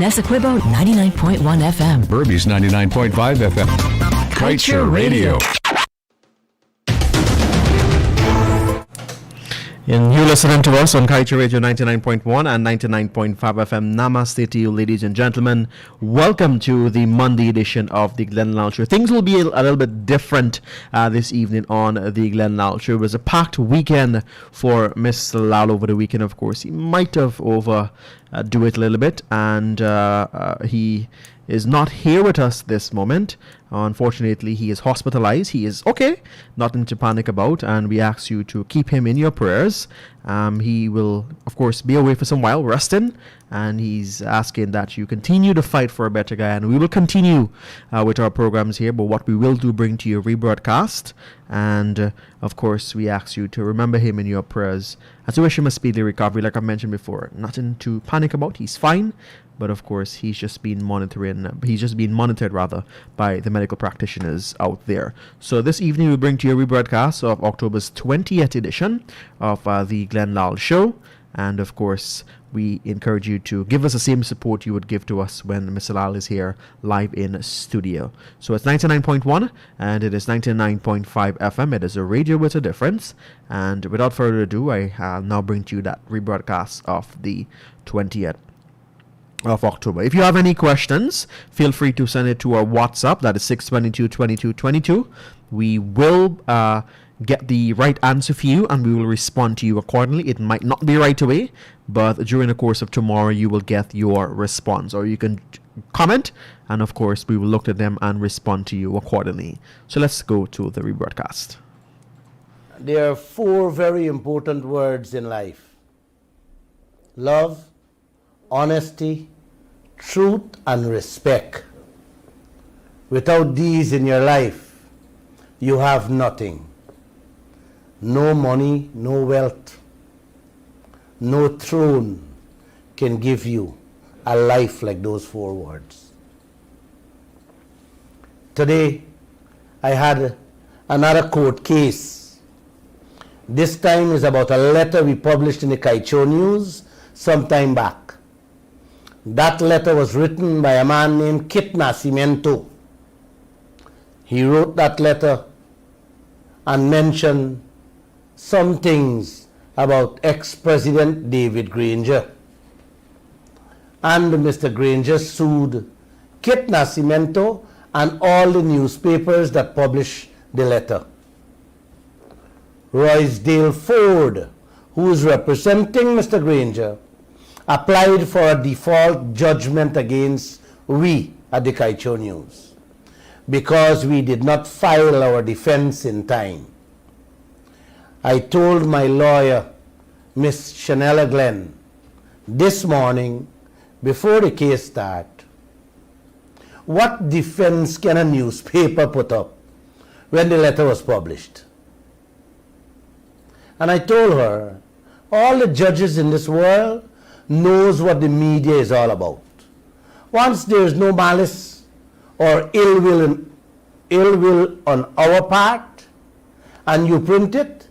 Essequibo 99.1 FM. Burby's 99.5 FM. Kaieteur Radio. And you're listening to us on Kaieteur Radio 99.1 and 99.5 FM. Namaste to you, ladies and gentlemen. Welcome to the Monday edition of the Glenn Lall Show. Things will be a little bit different this evening on the Glenn Lall Show. It was a packed weekend for Mr. Lall over the weekend, of course. He might have overdo it a little bit, and he is not here with us this moment. Unfortunately, he is hospitalized. He is okay, nothing to panic about, and we ask you to keep him in your prayers. He will, of course, be away for some while, resting, and he's asking that you continue to fight for a better guy, and we will continue with our programs here, but what we will do, bring to you a rebroadcast, and of course, we ask you to remember him in your prayers, and to wish him a speedy recovery, like I mentioned before. Nothing to panic about. He's fine. But of course, he's just being monitored by the medical practitioners out there. So this evening we'll bring to you a rebroadcast of October's 20th edition of the Glenn Lall Show. And of course, we encourage you to give us the same support you would give to us when Mr. Lall is here live in studio. So it's 99.1 and it is 99.5 FM. It is a radio with a difference. And without further ado, I now bring to you that rebroadcast of the 20th of October. If you have any questions, feel free to send it to our WhatsApp. That is 622-2222. We will get the right answer for you, and we will respond to you accordingly. It might not be right away, but during the course of tomorrow, you will get your response, or you can comment, and of course, we will look at them and respond to you accordingly. So let's go to the rebroadcast. There are four very important words in life: love, honesty, truth, and respect. Without these in your life, you have nothing. No money, no wealth, no throne can give you a life like those four words. Today, I had another court case. This time is about a letter we published in the Kaieteur News some time back. That letter was written by a man named Kit Nascimento. He wrote that letter and mentioned some things about ex-President David Granger. And Mr. Granger sued Kit Nascimento and all the newspapers that published the letter. Roysdale Ford, who is representing Mr. Granger, applied for a default judgment against we at the Kaieteur News because we did not file our defense in time. I told my lawyer, Miss Chanella Glenn, this morning before the case started, what defense can a newspaper put up when the letter was published? And I told her, all the judges in this world knows what the media is all about. Once there is no malice or ill will on our part, and you print it,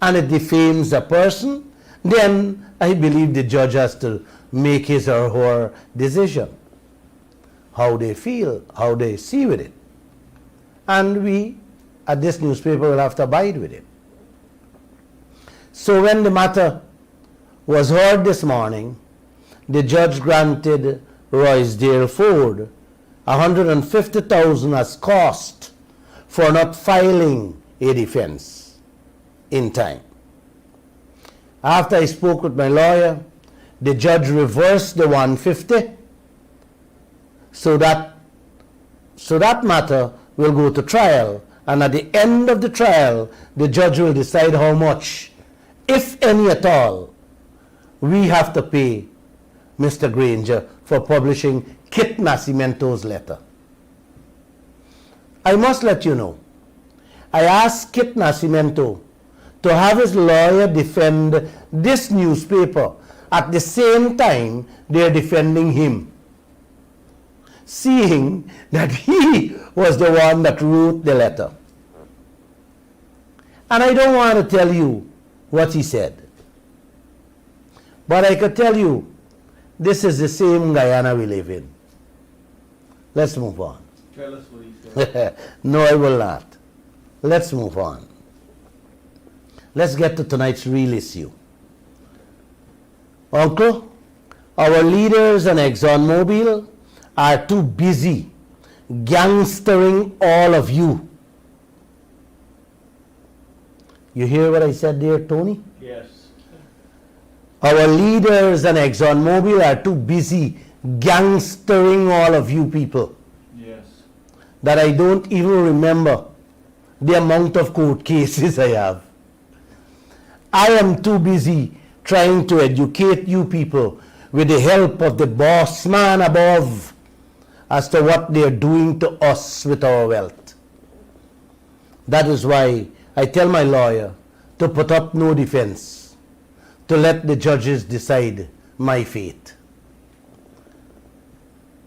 and it defames a person, then I believe the judge has to make his or her decision, how they feel, how they see with it. And we at this newspaper will have to abide with it. So when the matter was heard this morning, the judge granted Roysdale Ford $150,000 as cost for not filing a defense in time. After I spoke with my lawyer, the judge reversed the $150,000 so that matter will go to trial, and at the end of the trial, the judge will decide how much, if any at all, we have to pay Mr. Granger for publishing Kit Nascimento's letter. I must let you know, I asked Kit Nascimento to have his lawyer defend this newspaper at the same time they're defending him, seeing that he was the one that wrote the letter. And I don't want to tell you what he said, but I could tell you This is the same Guyana we live in. Let's move on. Tell us what he said. No, I will not. Let's move on. Let's get to tonight's real issue. Uncle, our leaders and ExxonMobil are too busy gangstering all of you. You hear what I said there, Tony? Yes. Our leaders and ExxonMobil are too busy gangstering all of you people Yes. that I don't even remember the amount of court cases I have. I am too busy trying to educate you people with the help of the boss man above as to what they're doing to us with our wealth. That is why I tell my lawyer to put up no defense, to let the judges decide my fate.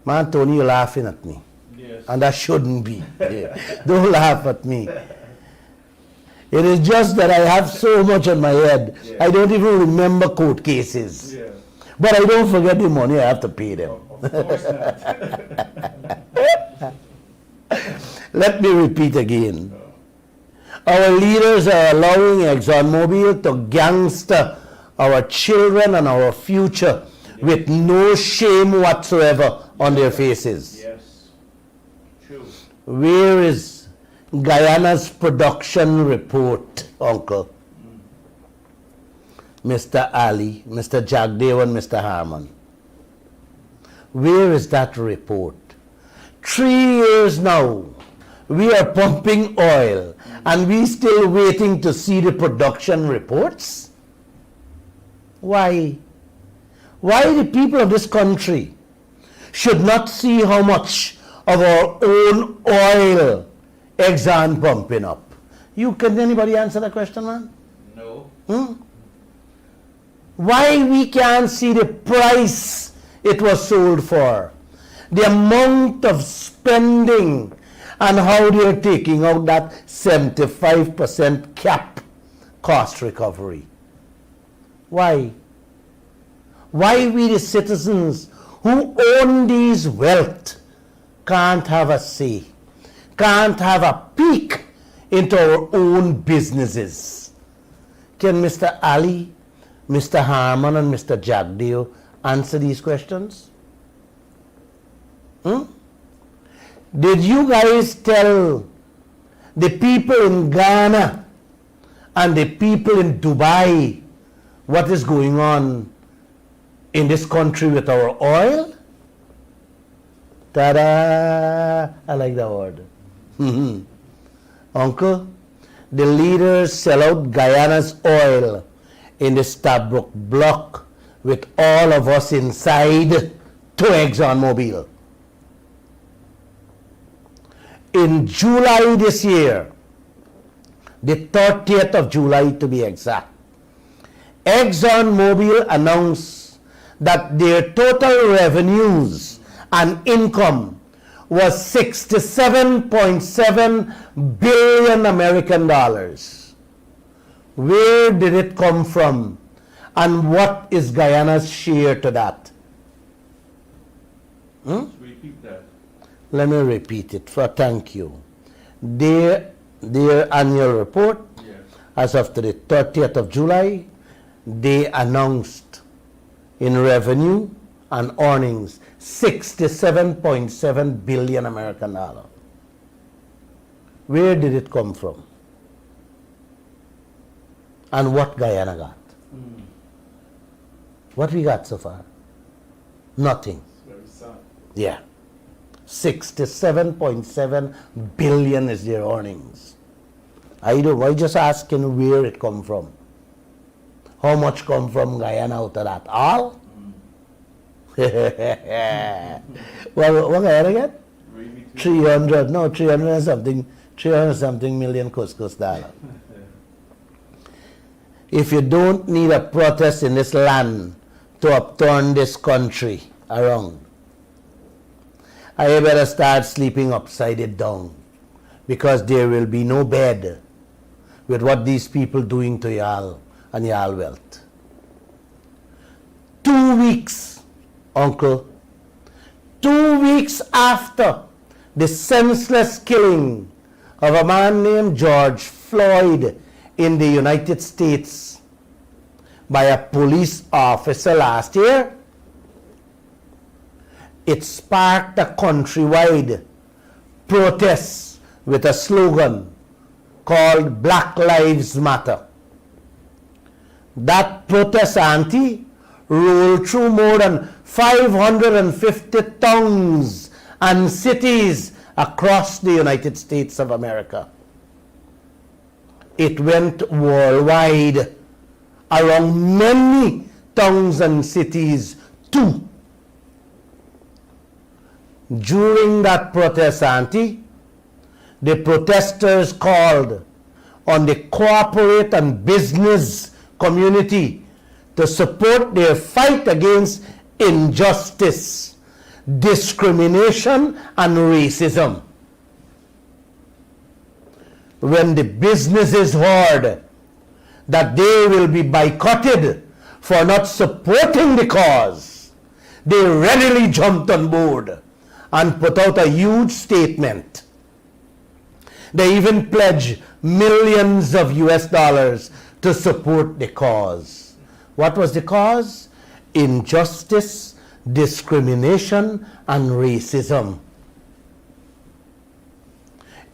Man, Tony, you're laughing at me. Yes. And that shouldn't be. Don't laugh at me. It is just that I have so much on my head. Yeah. I don't even remember court cases. Yeah. But I don't forget the money I have to pay them. Of course not. Let me repeat again. Our leaders are allowing ExxonMobil to gangster our children and our future with no shame whatsoever on their faces. Yes. True. Where is Guyana's production report, Uncle? Mr. Ali, Mr. Jagdeo, and Mr. Harmon. Where is that report? 3 years now, we are pumping oil, and we still waiting to see the production reports? Why? Why the people of this country should not see how much of our own oil Exxon pumping up? Can anybody answer that question, man? No. Why we can't see the price it was sold for, the amount of spending, and how they're taking out that 75% cap cost recovery? Why? Why we the citizens who own these wealth can't have a say, can't have a peek into our own businesses? Can Mr. Ali, Mr. Harmon, and Mr. Jagdeo answer these questions? Did you guys tell the people in Ghana and the people in Dubai what is going on in this country with our oil? Ta-da! I like that word. Uncle, the leaders sell out Guyana's oil in the Stabroek block with all of us inside to ExxonMobil. In July this year, the 30th of July to be exact, ExxonMobil announced that their total revenues and income was 67.7 billion American dollars. Where did it come from? And what is Guyana's share to that? Repeat that. Let me repeat it for thank you. Their annual report, Yes. as of the 30th of July, they announced in revenue and earnings 67.7 billion American dollar. Where did it come from? And what Guyana got? What we got so far? Nothing. Very sad. Yeah. 67.7 billion is their earnings. I just asking where it come from. How much come from Guyana out of that? All? What Guyana get? 300 something million couscous dollar. If you don't need a protest in this land to upturn this country around, I better start sleeping upside it down, because there will be no bed with what these people doing to y'all and y'all wealth. 2 weeks uncle, 2 weeks after the senseless killing of a man named George Floyd in the United States by a police officer last year, it sparked a countrywide protest with a slogan called Black Lives Matter. That protest rolled through more than 550 towns and cities across the United States of America. It went worldwide around many towns and cities too. During that protest, the protesters called on the corporate and business community to support their fight against injustice, discrimination, and racism. When the businesses heard that they will be boycotted for not supporting the cause, they readily jumped on board and put out a huge statement. They even pledged millions of US dollars to support the cause. What was the cause? Injustice, discrimination, and racism.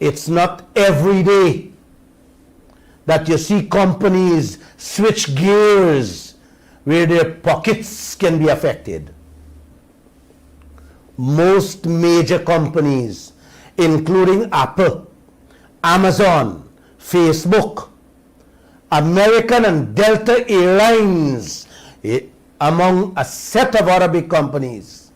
It's not every day that you see companies switch gears where their pockets can be affected. Most major companies, including Apple, Amazon, Facebook, American and Delta Airlines, among a set of other big companies,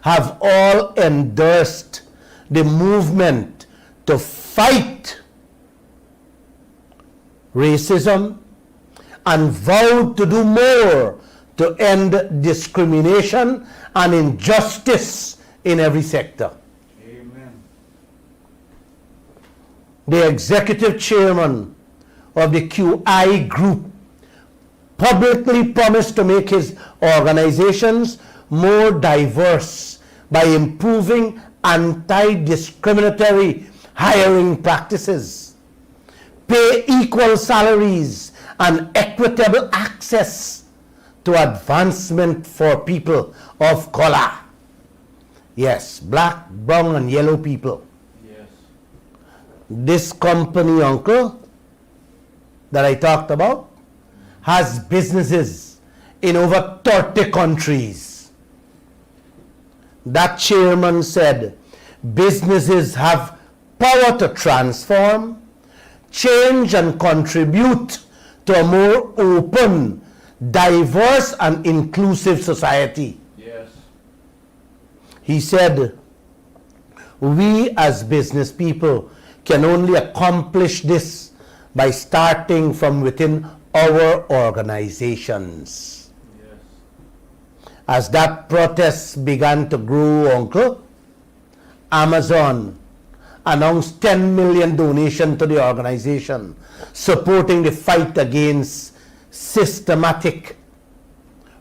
have all endorsed the movement to fight racism and vowed to do more to end discrimination and injustice in every sector. Amen. The executive chairman of the QI group publicly promised to make his organizations more diverse by improving anti-discriminatory hiring practices, pay equal salaries, and equitable access to advancement for people of color. Yes, black, brown, and yellow people. Yes. This company, uncle, that I talked about, has businesses in over 30 countries. That chairman said businesses have power to transform, change, and contribute to a more open, diverse, and inclusive society. Yes. He said, we as business people can only accomplish this by starting from within our organizations. Yes. As that protest began to grow, uncle, Amazon announced 10 million donation to the organization, supporting the fight against systematic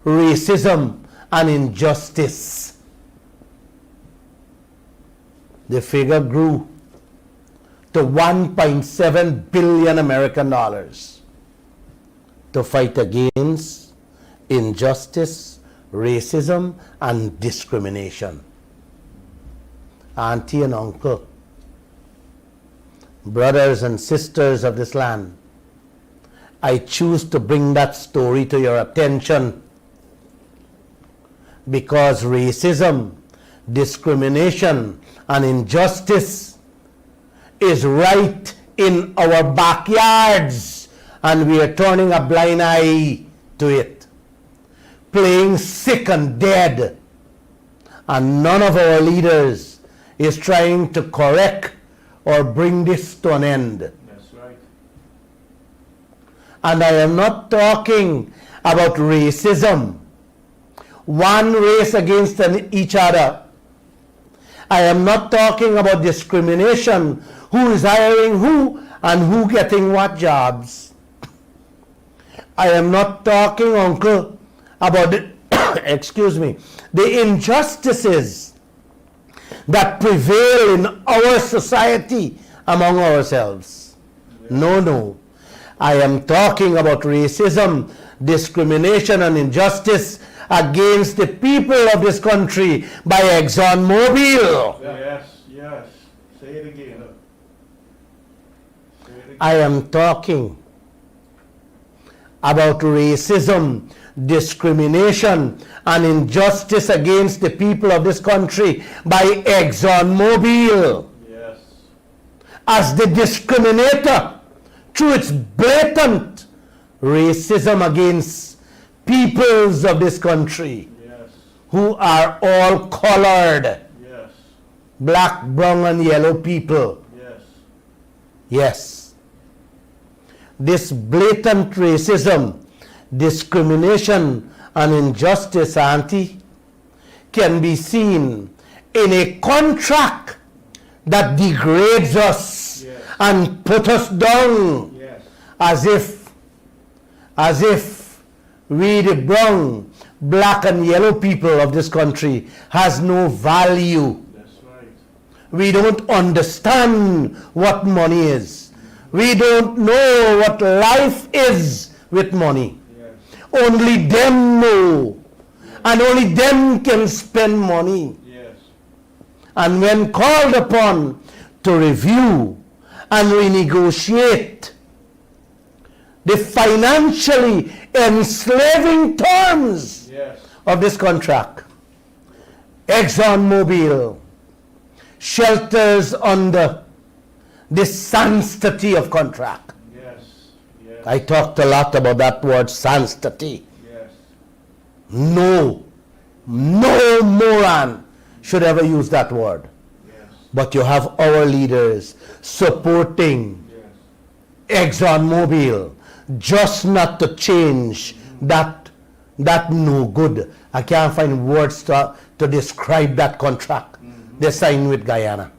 racism and injustice. The figure grew to 1.7 billion American dollars to fight against injustice, racism, and discrimination. Auntie and uncle, brothers and sisters of this land, I choose to bring that story to your attention because racism, discrimination, and injustice is right in our backyards, and we are turning a blind eye to it, playing sick and dead, and none of our leaders is trying to correct or bring this to an end. That's right. And I am not talking about racism, one race against each other. I am not talking about discrimination, who is hiring who and who getting what jobs. I am not talking, uncle, about the excuse me, the injustices that prevail in our society among ourselves. No. I am talking about racism, discrimination, and injustice against the people of this country by ExxonMobil. Yes. Say it again. Say it again. I am talking about racism, discrimination, and injustice against the people of this country by ExxonMobil Yes. as the discriminator through its blatant racism against peoples of this country Yes. who are all colored, Yes. black, brown, and yellow people. Yes. Yes. This blatant racism, discrimination, and injustice, Auntie, can be seen in a contract that degrades us Yes. and put us down Yes. as if we, the brown, black, and yellow people of this country, has no value. That's right. We don't understand what money is. We don't know what life is with money. Yes. Only them know. And only them can spend money. Yes. And when called upon to review and renegotiate the financially enslaving terms Yes. of this contract, ExxonMobil shelters under the sanctity of contract. Yes. Yes. I talked a lot about that word sanctity. Yes. No moron should ever use that word. Yes. But you have our leaders supporting Yes. ExxonMobil just not to change that no good. I can't find words to describe that contract they signed with Guyana.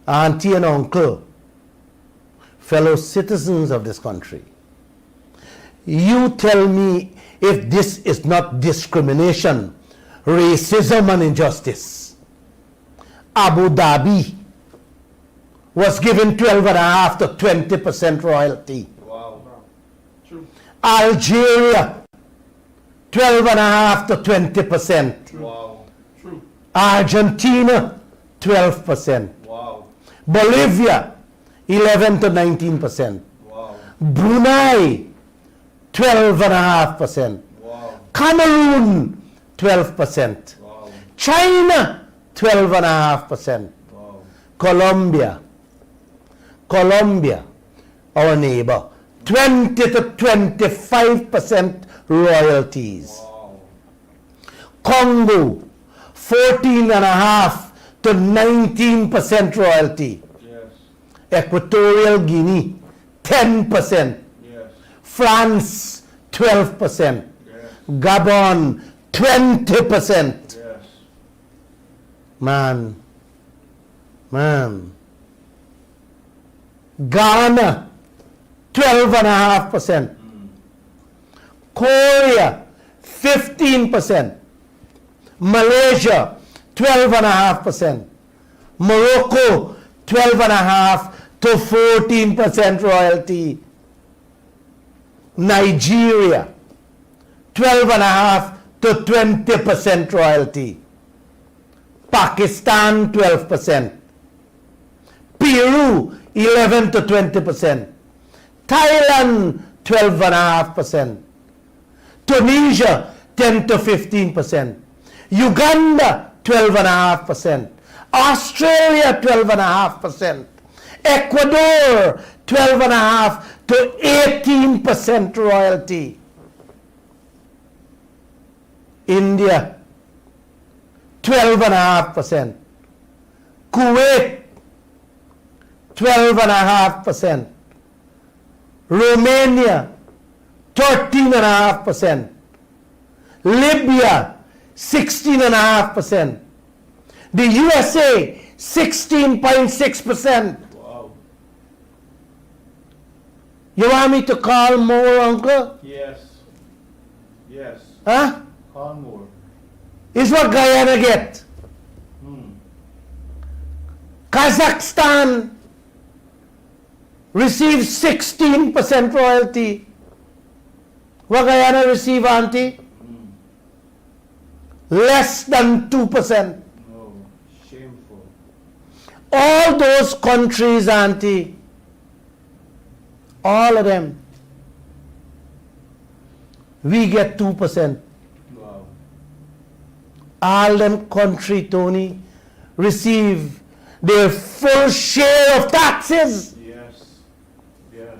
Auntie and uncle, fellow citizens of this country, you tell me if this is not discrimination, racism, and injustice. Abu Dhabi was given 12.5 to 20% royalty. Wow. True. Algeria, 12.5 to 20%. Wow. True. Argentina, 12%. Wow. Bolivia, 11 to 19%. Wow. Brunei, 12.5%. Wow. Cameroon, 12%. Wow. China, 12.5%. Wow. Colombia, our neighbor, 20 to 25% royalties. Wow. Congo, 14.5 to 19% royalty. Yes. Equatorial Guinea, 10%. Yes. France, 12%. Yes. Gabon, 20%. Yes. Man. Ghana, 12.5%. Korea, 15%. Malaysia, 12.5%. Morocco, 12.5 to 14% royalty. Nigeria, 12.5 to 20% royalty. Pakistan, 12%. Peru, 11 to 20%. Thailand, 12.5%. Tunisia, 10 to 15%. Uganda, 12.5%. Australia, 12.5%. Ecuador, 12.5 to 18% royalty. India, 12.5%. Kuwait, 12.5%. Romania, 13.5%. Libya, 16.5%. The USA, 16.6%. Wow. You want me to call more, Uncle? Yes. Yes. Huh? Cornwall. Is what Guyana get. Kazakhstan receives 16% royalty. What Guyana receive, auntie? Less than 2%. No. Shameful. All those countries, auntie, all of them, we get 2%. Wow. All them country, Tony, receive their full share of taxes. Yes. Yes.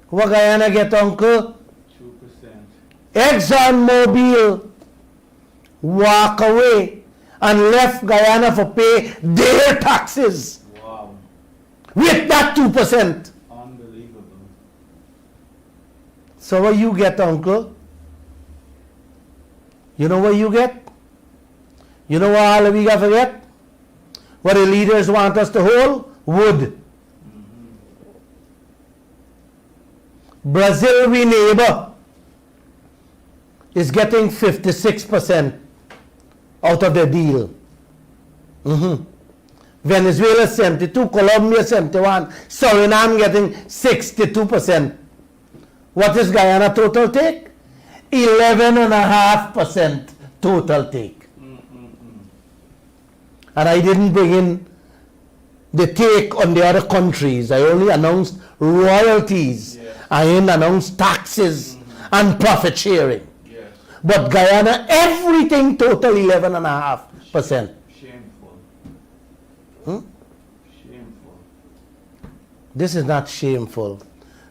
What Guyana get, uncle? 2%. ExxonMobil walk away and left Guyana for pay their taxes Wow. with that 2%. Unbelievable. So what you get, uncle? You know what you get? You know what all we got to get? What the leaders want us to hold? Wood. Brazil, we neighbor, is getting 56% out of the deal. Venezuela 72, Colombia 71, Suriname getting 62%. What is Guyana total take? 11.5% total take. And I didn't bring in the take on the other countries. I only announced royalties. Yes. I didn't announce taxes and profit sharing. Yes. But Guyana, everything total 11.5%. Shameful. Shameful. This is not shameful.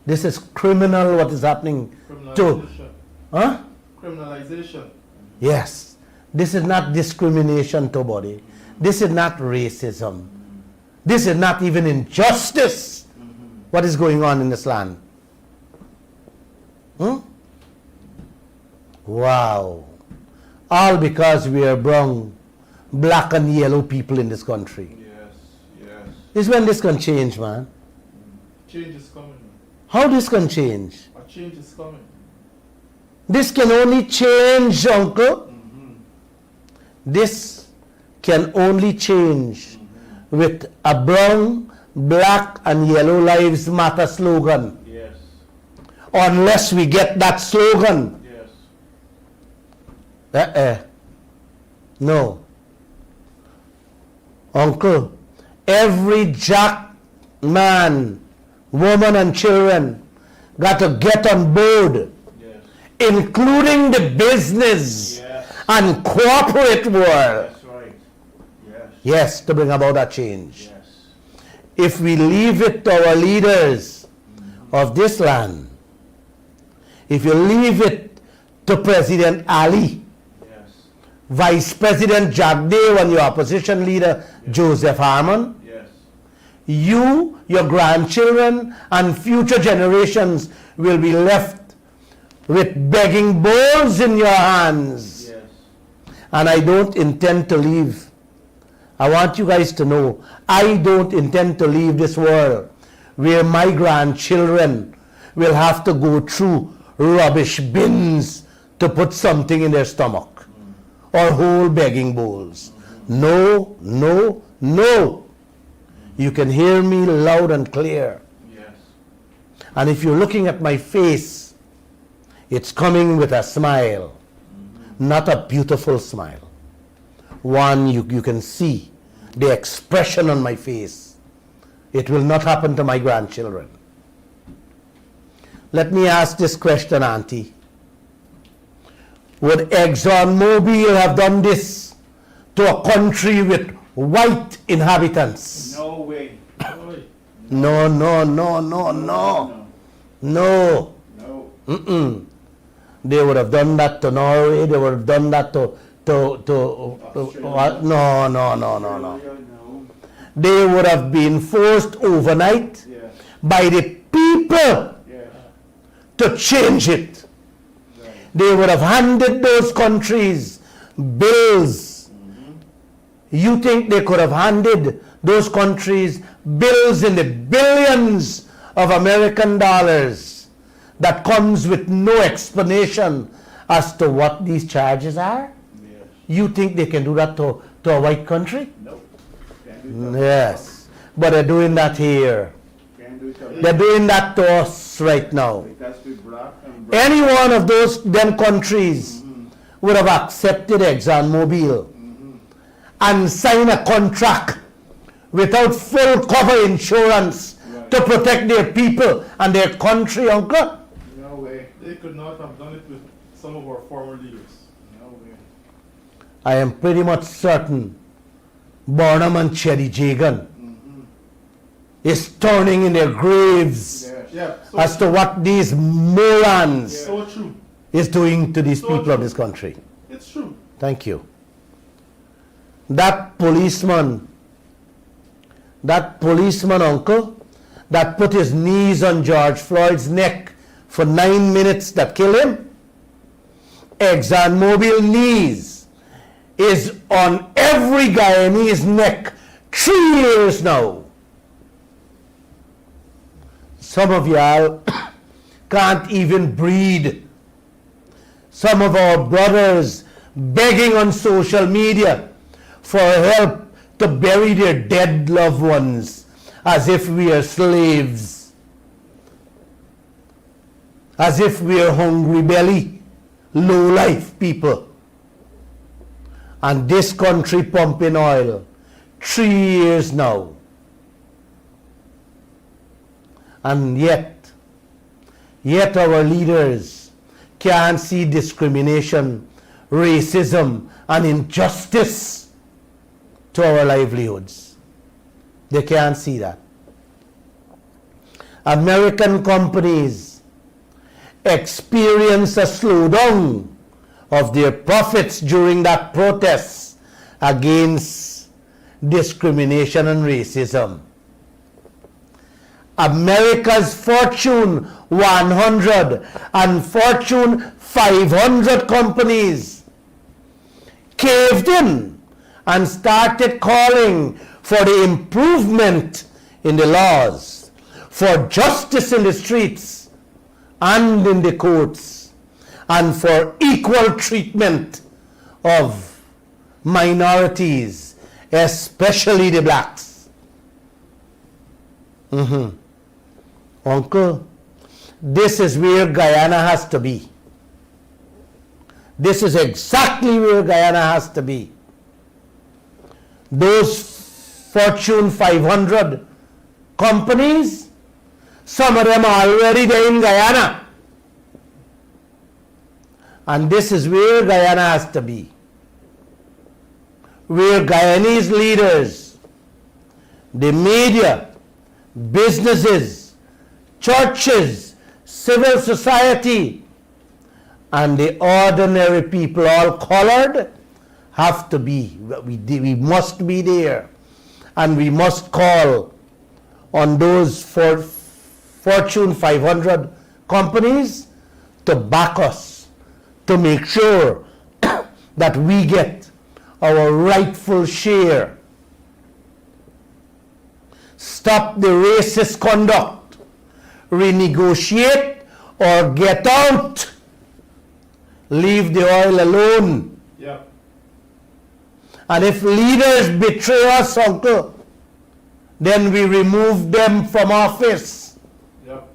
This is criminal what is happening to. Criminalization. Huh? Criminalization. Yes. This is not discrimination to body. This is not racism. This is not even injustice. What is going on in this land? Wow. All because we are brown, black and yellow people in this country. Yes. Yes. This is when this can change, man. Change is coming. How this can change? A change is coming. This can only change, uncle. This can only change with a brown, black and yellow lives matter slogan. Yes. Unless we get that slogan. Yes. No. Uncle, every jack man, woman and children got to get on board, Yes. including the business Yes. and corporate world. That's right. Yes. Yes, to bring about a change. Yes. If we leave it to our leaders of this land, if you leave it to President Ali, Yes. Vice President Jagdeo and your opposition leader Joseph Harmon, Yes. you, your grandchildren and future generations will be left with begging bowls in your hands. Yes. And I don't intend to leave. I want you guys to know, I don't intend to leave this world where my grandchildren will have to go through rubbish bins to put something in their stomach or hold begging bowls. No, no, no. You can hear me loud and clear. Yes. And if you're looking at my face, it's coming with a smile, not a beautiful smile. One, you can see the expression on my face. It will not happen to my grandchildren. Let me ask this question, Auntie. Would ExxonMobil have done this to a country with white inhabitants? No way. No, no, no, no, no. No. No. They would have done that to Norway. They would have done that to what? No, no, no, no, no. No. They would have been forced overnight Yes. by the people Yes. to change it. Right. They would have handed those countries bills. You think they could have handed those countries bills in the billions of American dollars that comes with no explanation as to what these charges are? Yes. You think they can do that to a white country? Nope. Can't do it. Yes, but they're doing that here. Can't do it. They're doing that to us right now. It has to be black and brown. Any one of them countries would have accepted ExxonMobil and signed a contract without full cover insurance Right. to protect their people and their country, uncle. No way. They could not have done it with some of our former leaders. No way. I am pretty much certain Barnum and Chetty Jagan is turning in their graves Yes. Yeah. So as to what these morons So true. is doing to these So people of true. this country. It's true. Thank you. That policeman, uncle, that put his knees on George Floyd's neck for 9 minutes that killed him, ExxonMobil knees is on every Guyanese neck 3 years now. Some of y'all can't even breathe. Some of our brothers begging on social media for help to bury their dead loved ones as if we are slaves, as if we are hungry belly, low life people. And this country pumping oil 3 years now. And yet our leaders can't see discrimination, racism, and injustice to our livelihoods. They can't see that. American companies experience a slowdown of their profits during that protest against discrimination and racism. America's Fortune 100 and Fortune 500 companies caved in and started calling for the improvement in the laws, for justice in the streets and in the courts, and for equal treatment of minorities, especially the blacks. Uncle, this is where Guyana has to be. This is exactly where Guyana has to be. Those Fortune 500 companies, some of them are already there in Guyana. And this is where Guyana has to be. Where Guyanese leaders, the media, businesses, churches, civil society, and the ordinary people, all colored, have to be. We must be there. And we must call on those Fortune 500 companies to back us, to make sure that we get our rightful share. Stop the racist conduct, renegotiate or get out. Leave the oil alone. Yep. And if leaders betray us, uncle, then we remove them from office. Yep.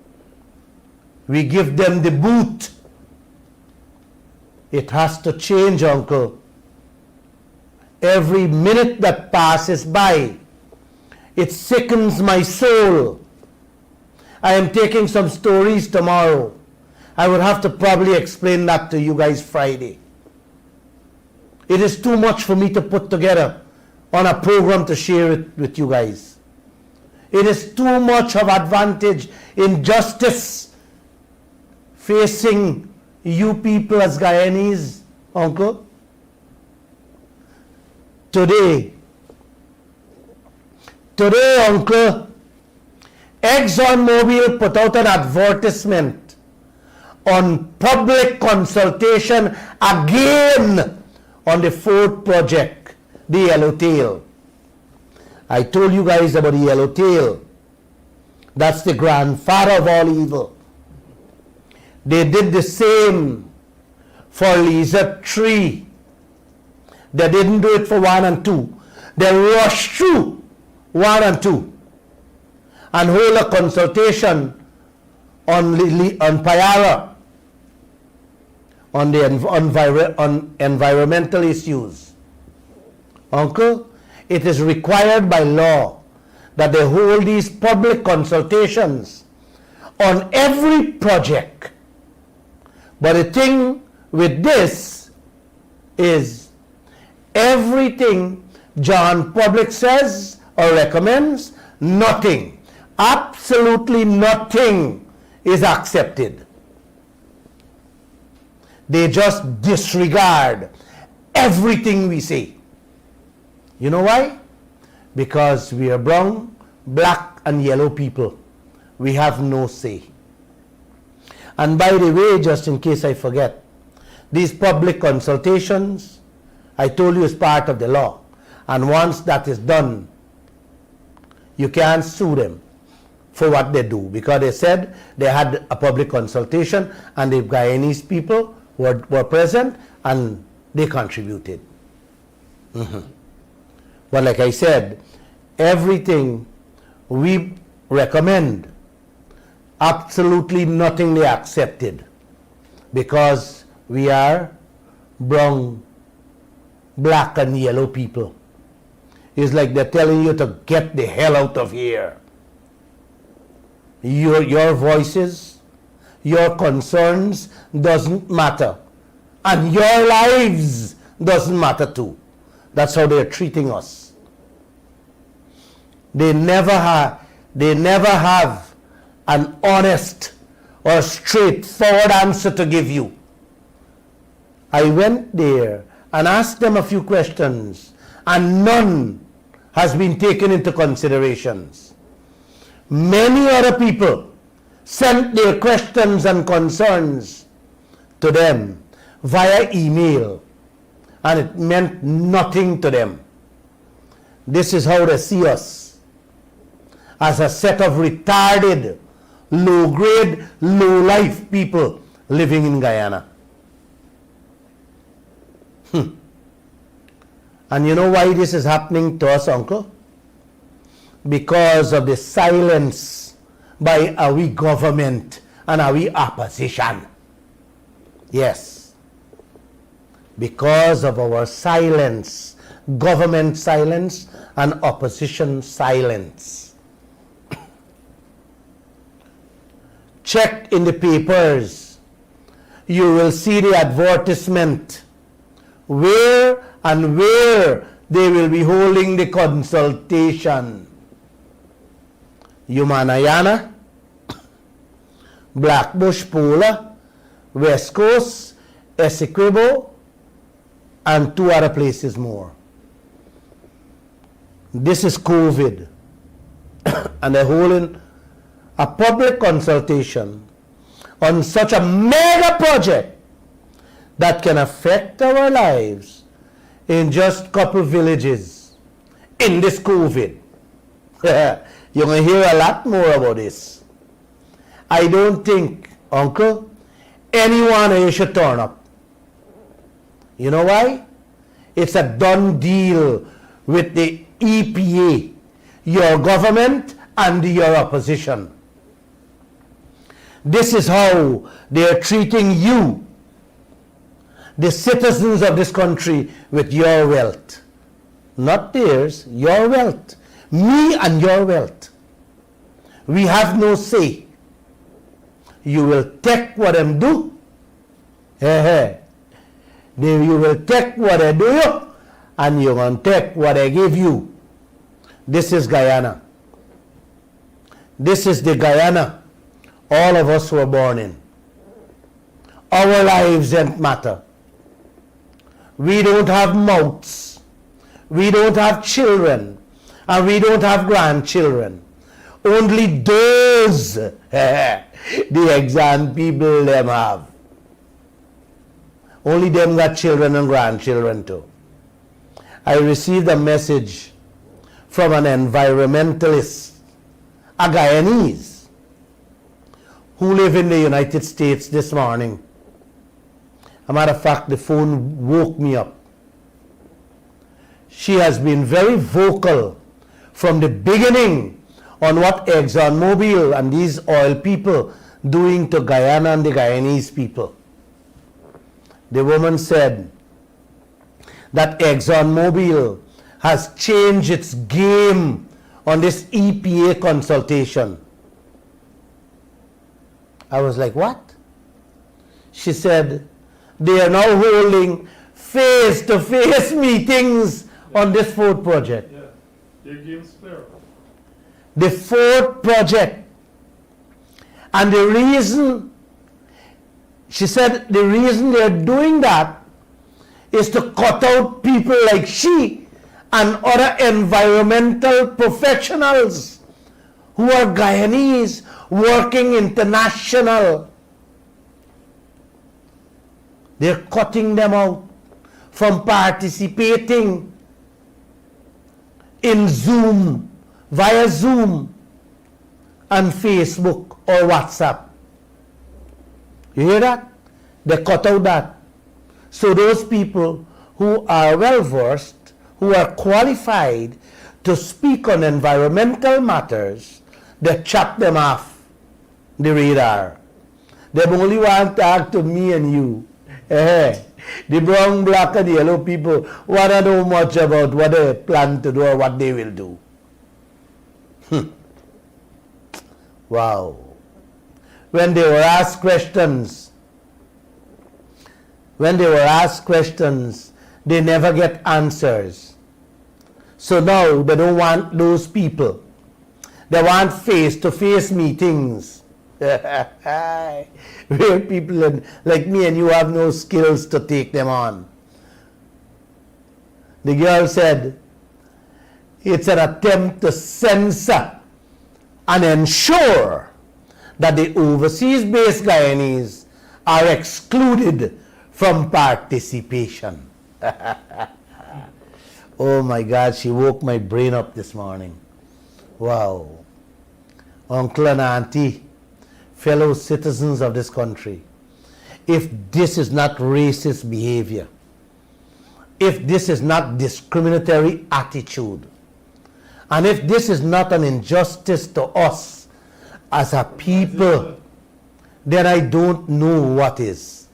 We give them the boot. It has to change, uncle. Every minute that passes by, it sickens my soul. I am taking some stories tomorrow. I would have to probably explain that to you guys Friday. It is too much for me to put together on a program to share it with you guys. It is too much of advantage, injustice facing you people as Guyanese, uncle. Today, uncle, ExxonMobil put out an advertisement on public consultation again on the fourth project, the yellowtail. I told you guys about the yellowtail. That's the grandfather of all evil. They did the same for Lisa 3. They didn't do it for 1 and 2. They rushed through 1 and 2 and hold a consultation on Payara, on the on environmental issues. Uncle, it is required by law that they hold these public consultations on every project. But the thing with this is everything John Public says or recommends, nothing, absolutely nothing is accepted. They just disregard everything we say. You know why? Because we are brown, black, and yellow people. We have no say. And by the way, just in case I forget, these public consultations, I told you, is part of the law. And once that is done, you can't sue them for what they do, because they said they had a public consultation and the Guyanese people were present and they contributed. But like I said, everything we recommend, absolutely nothing they accepted, because we are brown, black, and yellow people. It's like they're telling you to get the hell out of here. Your voices, your concerns doesn't matter, and your lives doesn't matter too. That's how they're treating us. They never have an honest or straightforward answer to give you. I went there and asked them a few questions, and none has been taken into considerations. Many other people sent their questions and concerns to them via email, and it meant nothing to them. This is how they see us, as a set of retarded, low-grade, low-life people living in Guyana. And you know why this is happening to us, Uncle? Because of the silence by our government and our opposition. Yes. Because of our silence, government silence and opposition silence. Check in the papers, you will see the advertisement where they will be holding the consultation. Yumanayana, Blackbush Pola, West Coast, Essequibo, and 2 other places more. This is COVID. And they're holding a public consultation on such a mega project that can affect our lives in just a couple villages in this COVID. You're going to hear a lot more about this. I don't think, Uncle, anyone here should turn up. You know why? It's a done deal with the EPA, your government, and your opposition. This is how they're treating you, the citizens of this country, with your wealth. Not theirs, your wealth. Me and your wealth. We have no say. You will take what them do. You will take what they do, and you're going to take what they give you. This is Guyana. This is the Guyana all of us were born in. Our lives don't matter. We don't have mouths. We don't have children. And we don't have grandchildren. Only those, the exam people, them have. Only them got children and grandchildren too. I received a message from an environmentalist, a Guyanese, who live in the United States this morning. As a matter of fact, the phone woke me up. She has been very vocal from the beginning on what ExxonMobil and these oil people doing to Guyana and the Guyanese people. The woman said that ExxonMobil has changed its game on this EPA consultation. I was like, what? She said, they are now holding face-to-face meetings on this fourth project. Yeah, your game's clear. The fourth project. And the reason, she said, the reason they're doing that is to cut out people like she and other environmental professionals who are Guyanese working international. They're cutting them out from participating in Zoom, via Zoom and Facebook or WhatsApp. You hear that? They cut out that. So those people who are well versed, who are qualified to speak on environmental matters, they chop them off the radar. They only want to talk to me and you. The brown, black, and yellow people want to know much about what they plan to do or what they will do. Wow. When they were asked questions, they never get answers. So now they don't want those people. They want face-to-face meetings. Where people like me and you have no skills to take them on. The girl said, it's an attempt to censor and ensure that the overseas-based Guyanese are excluded from participation. Oh my God, she woke my brain up this morning. Wow. Uncle and auntie, fellow citizens of this country, if this is not racist behavior, if this is not discriminatory attitude, and if this is not an injustice to us as a people, then I don't know what is.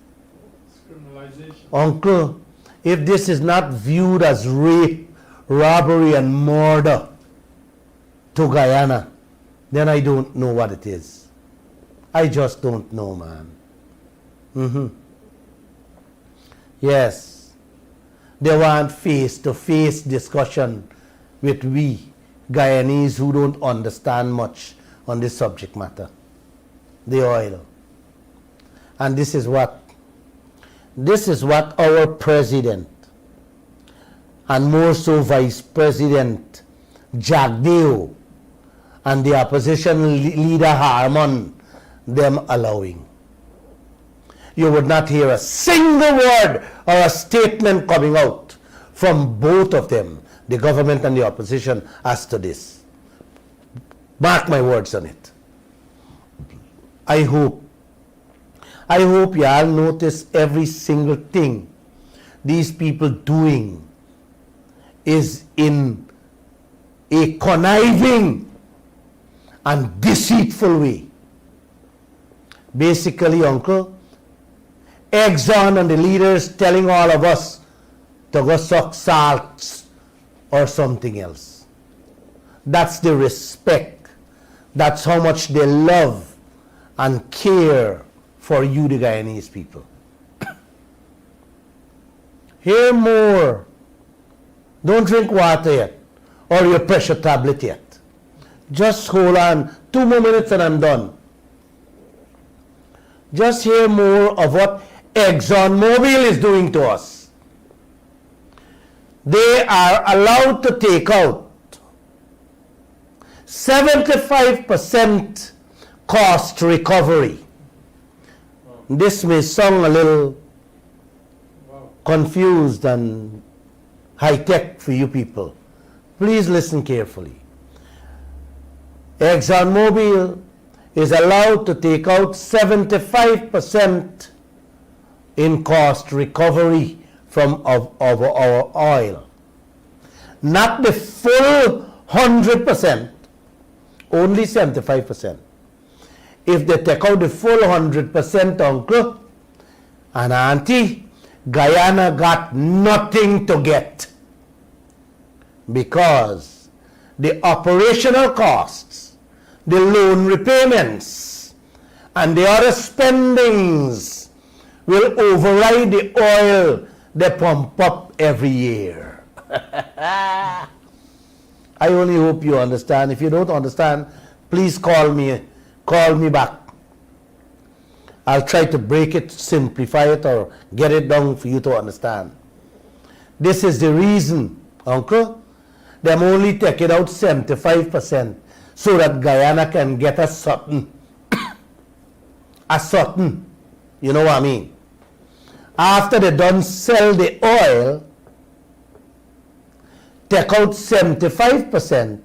Uncle, if this is not viewed as rape, robbery, and murder to Guyana, then I don't know what it is. I just don't know, man. Yes, they want face-to-face discussion with we Guyanese who don't understand much on this subject matter, the oil. And this is what our president, and more so Vice President Jagdeo and the opposition leader Harmon, them allowing. You would not hear a single word or a statement coming out from both of them, the government and the opposition, as to this. Mark my words on it. I hope you all notice every single thing these people doing is in a conniving and deceitful way. Basically, Uncle, Exxon and the leaders telling all of us to go suck salts or something else. That's the respect. That's how much they love and care for you, the Guyanese people. Hear more. Don't drink water yet, or your pressure tablet yet. Just hold on 2 more minutes and I'm done. Just hear more of what ExxonMobil is doing to us. They are allowed to take out 75% cost recovery. This may sound a little confused and high-tech for you people. Please listen carefully. ExxonMobil is allowed to take out 75% in cost recovery from of our oil. Not the full 100%, only 75%. If they take out the full 100%, uncle and auntie, Guyana got nothing to get, because the operational costs, the loan repayments, and the other spendings will override the oil they pump up every year. I only hope you understand. If you don't understand, please call me back. I'll try to break it, simplify it, or get it down for you to understand. This is the reason, uncle, them only taking out 75% so that Guyana can get a certain, you know what I mean? After they done sell the oil, take out 75%,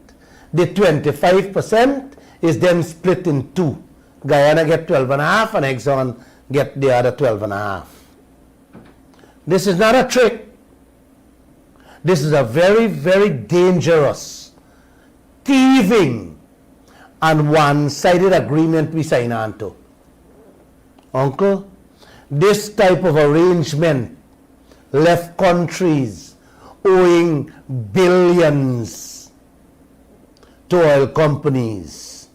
the 25% is then split in two. Guyana get 12.5 and Exxon get the other 12.5. This is not a trick. This is a very, very dangerous, thieving, and one-sided agreement we sign on to. Uncle, this type of arrangement left countries owing billions to oil companies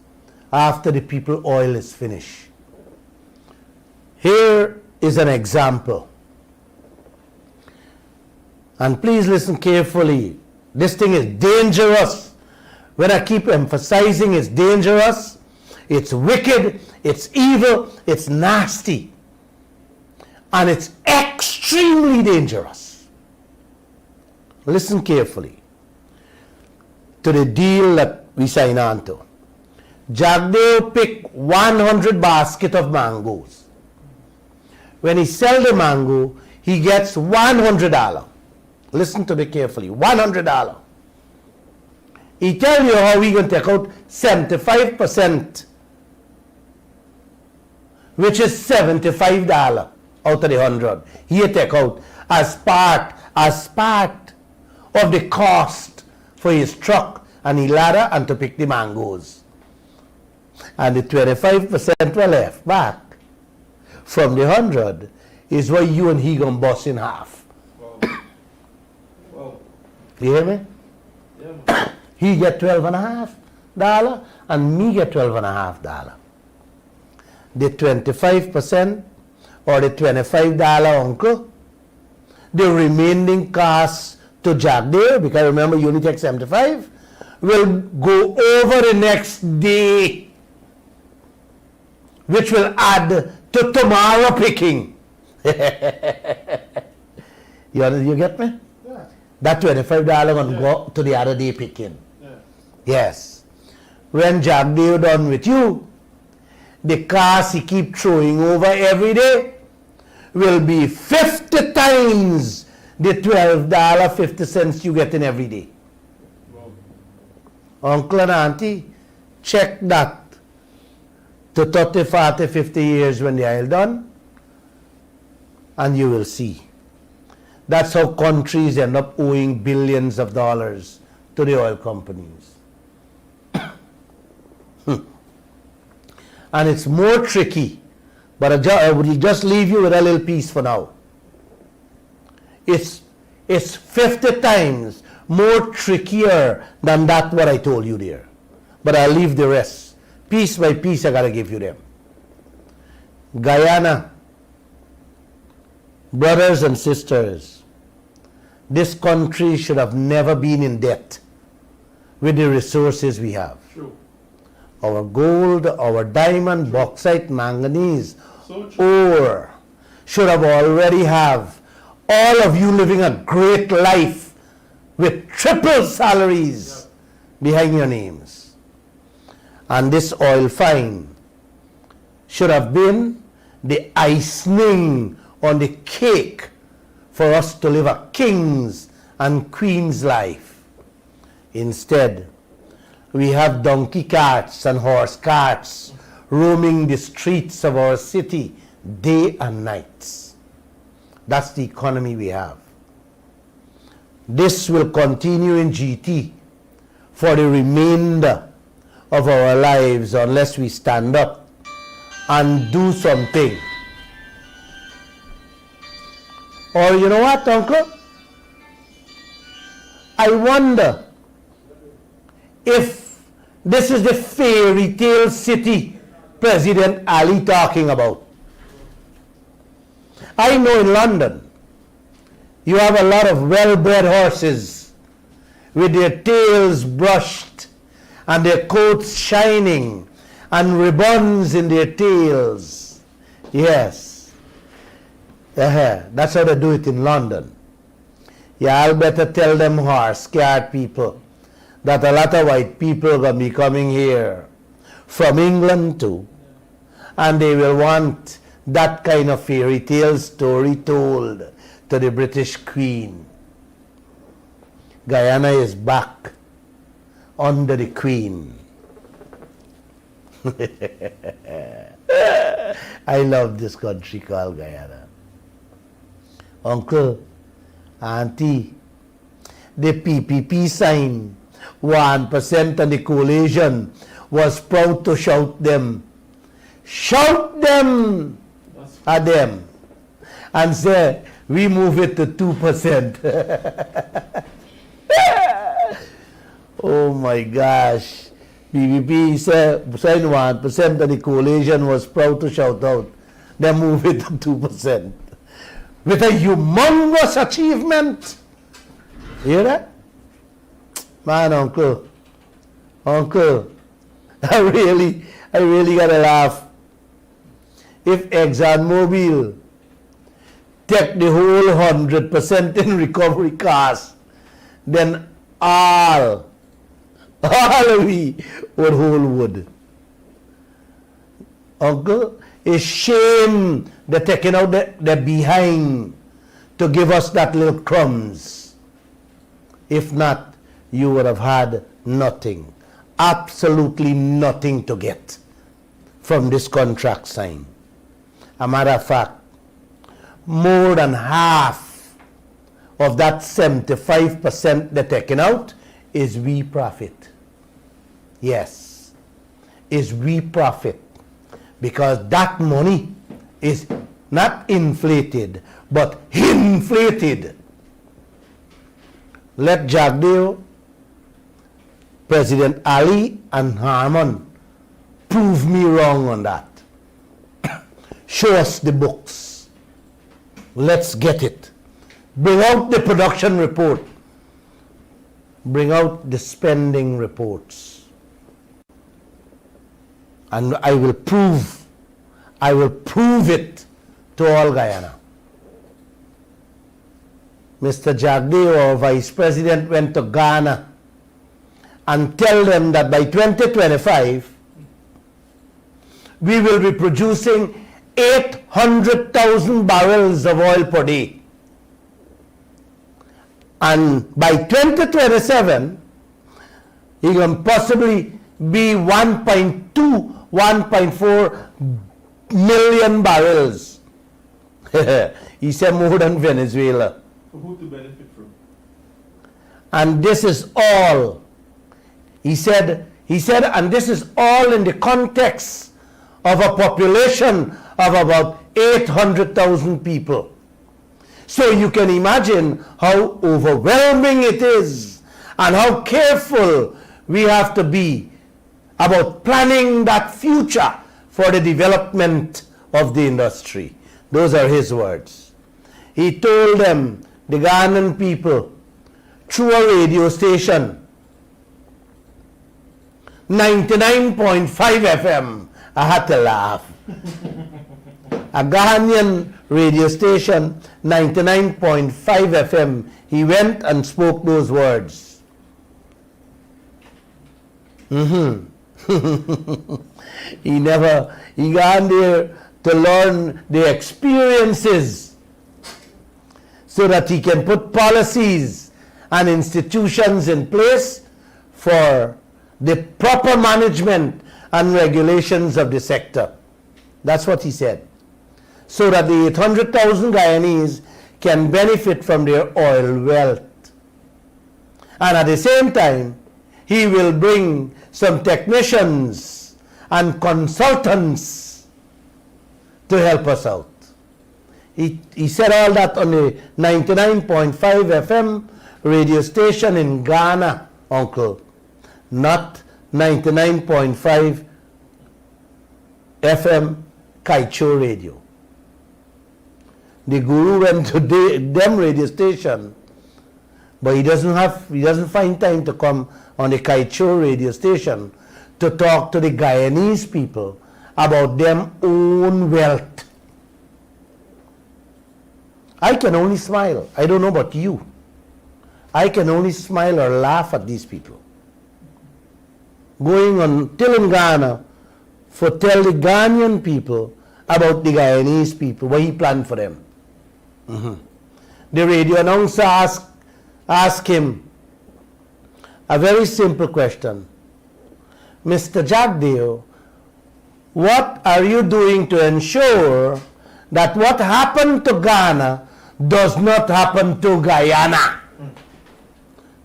after the people oil is finished. Here is an example. And please listen carefully. This thing is dangerous. When I keep emphasizing it's dangerous, it's wicked, it's evil, it's nasty. And it's extremely dangerous. Listen carefully to the deal that we sign on to. Jagdeo pick 100 basket of mangoes. When he sell the mango, he gets $100. Listen to me carefully, $100. He tell you how he going to take out 75%, which is $75 out of the 100. He take out as part of the cost for his truck and his ladder and to pick the mangoes. And the 25% were left back from the 100 is what you and he gonna bust in half. Well, You hear me? yeah, man. He get $12.5 and me get $12.5. The 25% or the $25 uncle, the remaining cost to Jagdeo, because remember you only take 75, will go over the next day, which will add to tomorrow picking. You get me? Yeah, That $25 gonna go to the other day picking. yeah. Yes. When Jagdeo done with you, the cost he keep throwing over every day will be 50 times the $12.50 you get in every day. Well, Uncle and auntie, check that to 30, 40, 50 years when the oil done, and you will see. That's how countries end up owing billions of dollars to the oil companies. And it's more tricky, but I will just leave you with a little piece for now. It's 50 times more trickier than that what I told you there. But I'll leave the rest. Piece by piece I gotta give you them. Guyana, brothers and sisters, this country should have never been in debt with the resources we have. true. Our gold, our diamond, bauxite, manganese, So true. ore should have already have all of you living a great life with triple salaries behind your names. And this oil find should have been the icing on the cake for us to live a king's and queen's life. Instead, we have donkey carts and horse carts roaming the streets of our city day and night. That's the economy we have. This will continue in GT for the remainder of our lives unless we stand up and do something. Or you know what, Uncle? I wonder if this is the fairy tale city President Ali talking about. I know in London, you have a lot of well-bred horses with their tails brushed and their coats shining and ribbons in their tails. Yes. That's how they do it in London. Yeah, I'll better tell them scared people that a lot of white people are going to be coming here from England too, and they will want that kind of fairy tale story told to the British Queen. Guyana is back under the Queen. I love this country called Guyana. Uncle, Auntie, the PPP sign, 1% and the coalition was proud to shout them at them and say, we move it to 2%. Oh my gosh. PPP signed 1% and the coalition was proud to shout out, they move it to 2%. With a humongous achievement. Hear that? Man, Uncle, I really gotta laugh. If ExxonMobil take the whole 100% in recovery costs, then all we would hold wood. Uncle, it's shame they're taking out the behind to give us that little crumbs. If not, you would have had nothing, absolutely nothing to get from this contract sign. A matter of fact, more than half of that 75% they're taking out is we profit. Yes, is we profit. Because that money is not inflated, but inflated. Let Jagdeo, President Ali, and Harman prove me wrong on that. Show us the books. Let's get it. Bring out the production report. Bring out the spending reports. And I will prove it to all Guyana. Mr. Jagdeo, our Vice President, went to Ghana and tell them that by 2025, we will be producing 800,000 barrels of oil per day. And by 2027, he can possibly be 1.4 million barrels. He said more than Venezuela. For who to benefit from? And this is all. He said, and this is all in the context of a population of about 800,000 people. So you can imagine how overwhelming it is and how careful we have to be about planning that future for the development of the industry. Those are his words. He told them, the Ghanaian people, through a radio station, 99.5 FM, I had to laugh. A Ghanaian radio station, 99.5 FM, he went and spoke those words. He got there to learn the experiences so that he can put policies and institutions in place for the proper management and regulations of the sector. That's what he said. So that the 800,000 Guyanese can benefit from their oil wealth. And at the same time, he will bring some technicians and consultants to help us out. He said all that on the 99.5 FM radio station in Ghana, uncle, not 99.5 FM Kaieteur Radio. The guru went to them radio station, but he doesn't find time to come on the Kaieteur radio station to talk to the Guyanese people about them own wealth. I can only smile. I don't know about you. I can only smile or laugh at these people. Going on till in Ghana for tell the Ghanaian people about the Guyanese people, what he planned for them. The radio announcer asked him a very simple question. Mr. Jagdeo, what are you doing to ensure that what happened to Ghana does not happen to Guyana?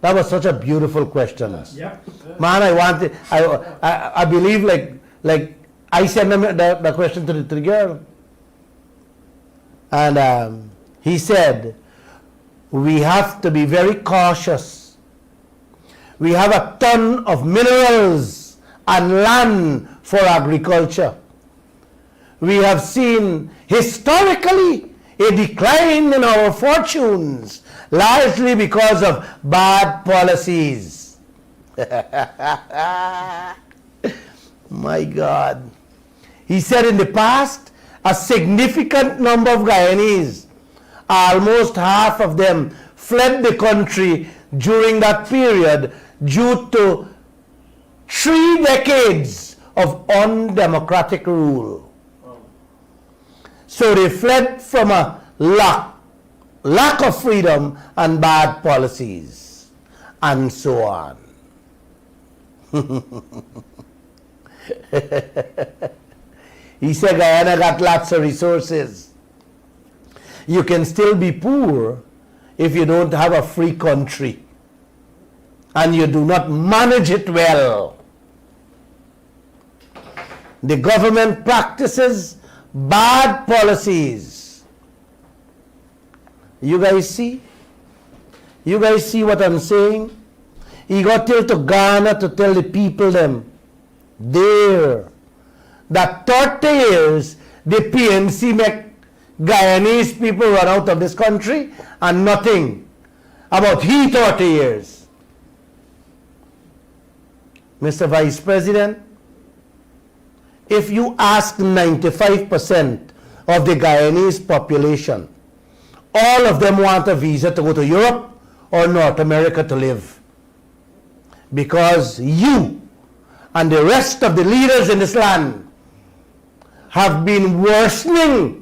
That was such a beautiful question. Yep. Man, I believe like I sent him the question to the girl. And he said, we have to be very cautious. We have a ton of minerals and land for agriculture. We have seen historically a decline in our fortunes, largely because of bad policies. My God. He said in the past, a significant number of Guyanese, almost half of them, fled the country during that period due to 3 decades of undemocratic rule. So they fled from a lack of freedom and bad policies, and so on. He said Guyana got lots of resources. You can still be poor if you don't have a free country and you do not manage it well. The government practices bad policies. You guys see? You guys see what I'm saying? He got till to Ghana to tell the people them there that 30 years the PNC make Guyanese people run out of this country and nothing about 30 years. Mr. Vice President, if you ask 95% of the Guyanese population, all of them want a visa to go to Europe or North America to live. Because you and the rest of the leaders in this land have been worsening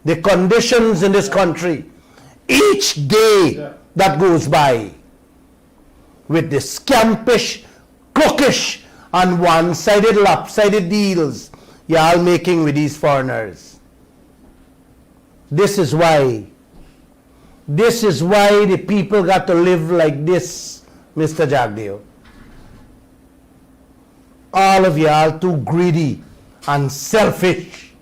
the conditions in this country each day that goes by with the scampish, crookish, and one-sided, lopsided deals y'all making with these foreigners. This is why the people got to live like this, Mr. Jagdeo. All of y'all too greedy and selfish.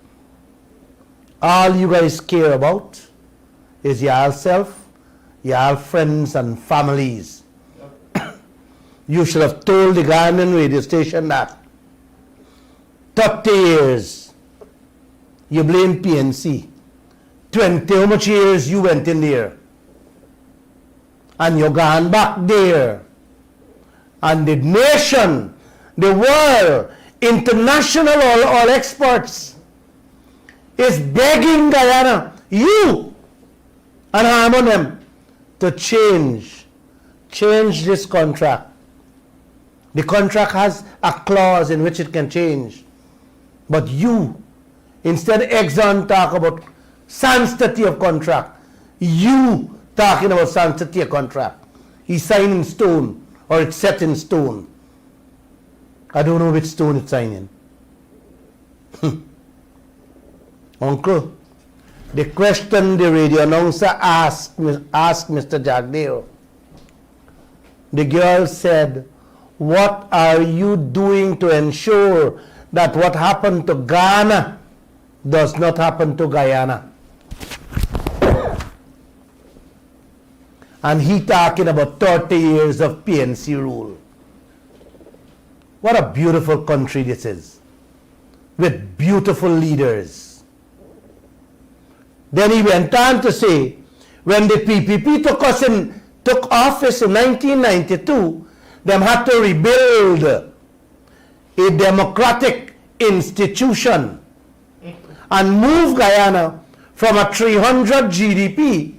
All you guys care about is y'all self, y'all friends and families. You should have told the Ghanaian radio station that 30 years you blame PNC. 20 how much years you went in there and you're gone back there, and the nation, the world, international oil experts is begging Guyana, you and harm on them, to change this contract. The contract has a clause in which it can change, but you, instead Exxon talk about sanctity of contract, you talking about sanctity of contract. He signed in stone, or it's set in stone. I don't know which stone it's signing. Uncle, the question the radio announcer asked Mr. Jagdeo, the girl said, what are you doing to ensure that what happened to Ghana does not happen to Guyana? And he talking about 30 years of PNC rule. What a beautiful country this is, with beautiful leaders. Then he went on to say, when the PPP took office in 1992, them had to rebuild a democratic institution and move Guyana from a 300 GDP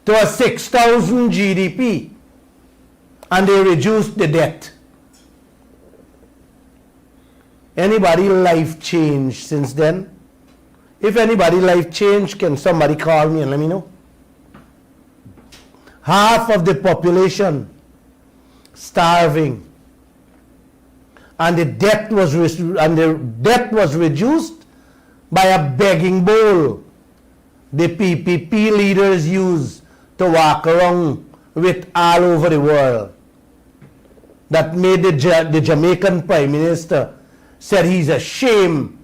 to a 6,000 GDP, and they reduced the debt. Anybody life changed since then? If anybody life changed, can somebody call me and let me know? Half of the population starving, and the debt was reduced by a begging bowl the PPP leaders use to walk around with all over the world. That made the Jamaican Prime Minister said he's ashamed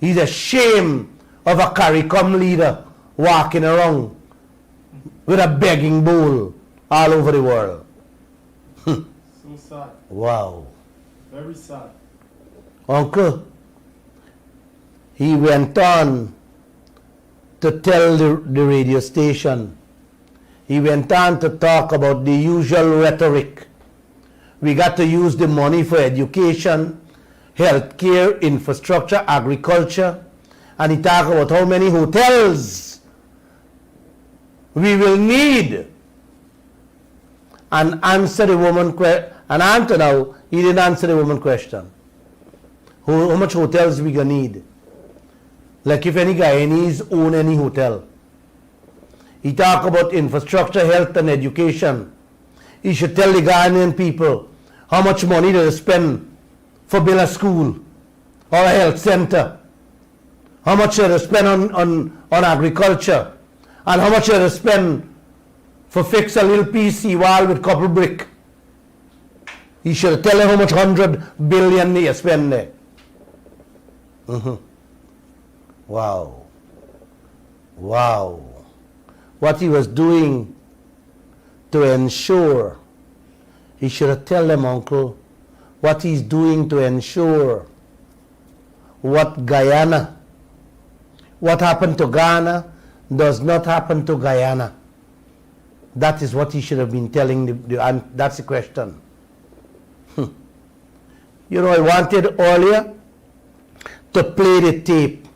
of a CARICOM leader walking around with a begging bowl all over the world. So sad. Wow. Very sad. Uncle, he went on to tell the radio station, he went on to talk about the usual rhetoric. We got to use the money for education, healthcare, infrastructure, agriculture, and he talked about how many hotels we will need. And answer the woman and answer now, he didn't answer the woman question. How much hotels we gonna need? Like if any Guyanese own any hotel. He talk about infrastructure, health and education. He should tell the Ghanaian people how much money they spend for build a school or a health center. How much they spend on agriculture, and how much they spend for fix a little PC wall with copper brick. He should tell them how much 100 billion they spend there. Wow. Wow. What he was doing to ensure, he should have tell them, uncle, what he's doing to ensure what Guyana, what happened to Ghana does not happen to Guyana. That is what he should have been telling and that's the question. You know, I wanted earlier to play the tape,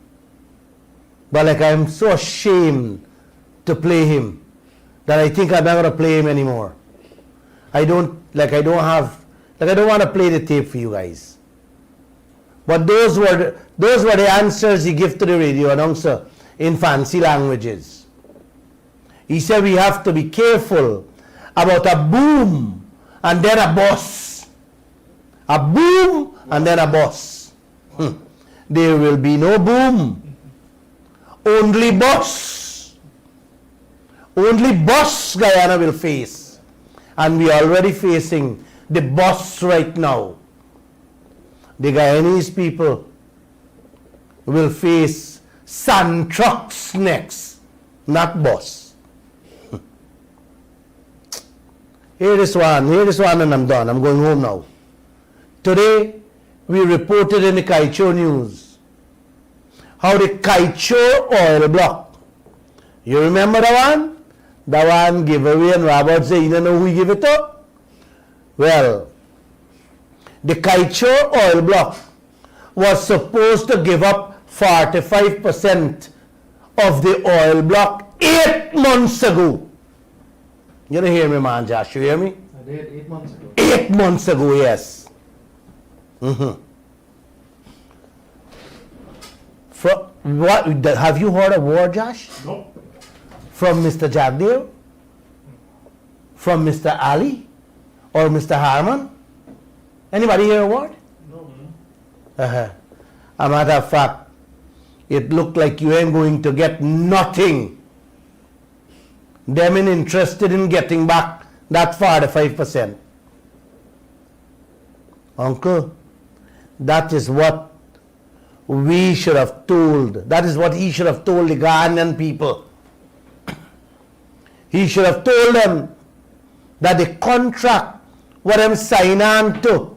but like I'm so ashamed to play him that I think I'm not going to play him anymore. I don't want to play the tape for you guys. But those were the answers he gave to the radio announcer in fancy languages. He said we have to be careful about a boom and then a bust. A boom and then a bust. There will be no boom, only bust. Only bust Guyana will face. And we are already facing the bust right now. The Guyanese people will face sand trucks next, not bus. Here this one and I'm done. I'm going home now. Today, we reported in the Kaieteur News how the Kaieteur oil block, you remember the one? The one giveaway and Robert said, you don't know who he gave it to? Well, the Kaieteur oil block was supposed to give up 45% of the oil block 8 months ago. You don't hear me, man, Josh, you hear me? I did 8 months ago. 8 months ago, yes. Have you heard a word, Josh? No. From Mr. Jagdeo? From Mr. Ali? Or Mr. Harman? Anybody hear a word? No. A matter of fact, it looked like you ain't going to get nothing. Them ain't interested in getting back that 45%. Uncle, that is what we should have told. That is what he should have told the Ghanaian people. He should have told them that the contract, what them sign on to,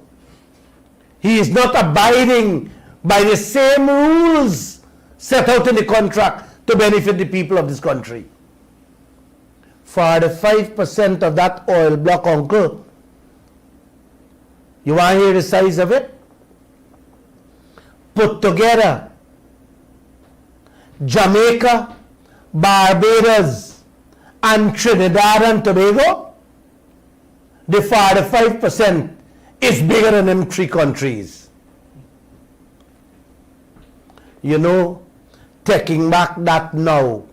he is not abiding by the same rules set out in the contract to benefit the people of this country. 45% of that oil block, uncle, you want to hear the size of it? Put together, Jamaica, Barbados, and Trinidad and Tobago, the 45% is bigger than them three countries. You know, taking back that now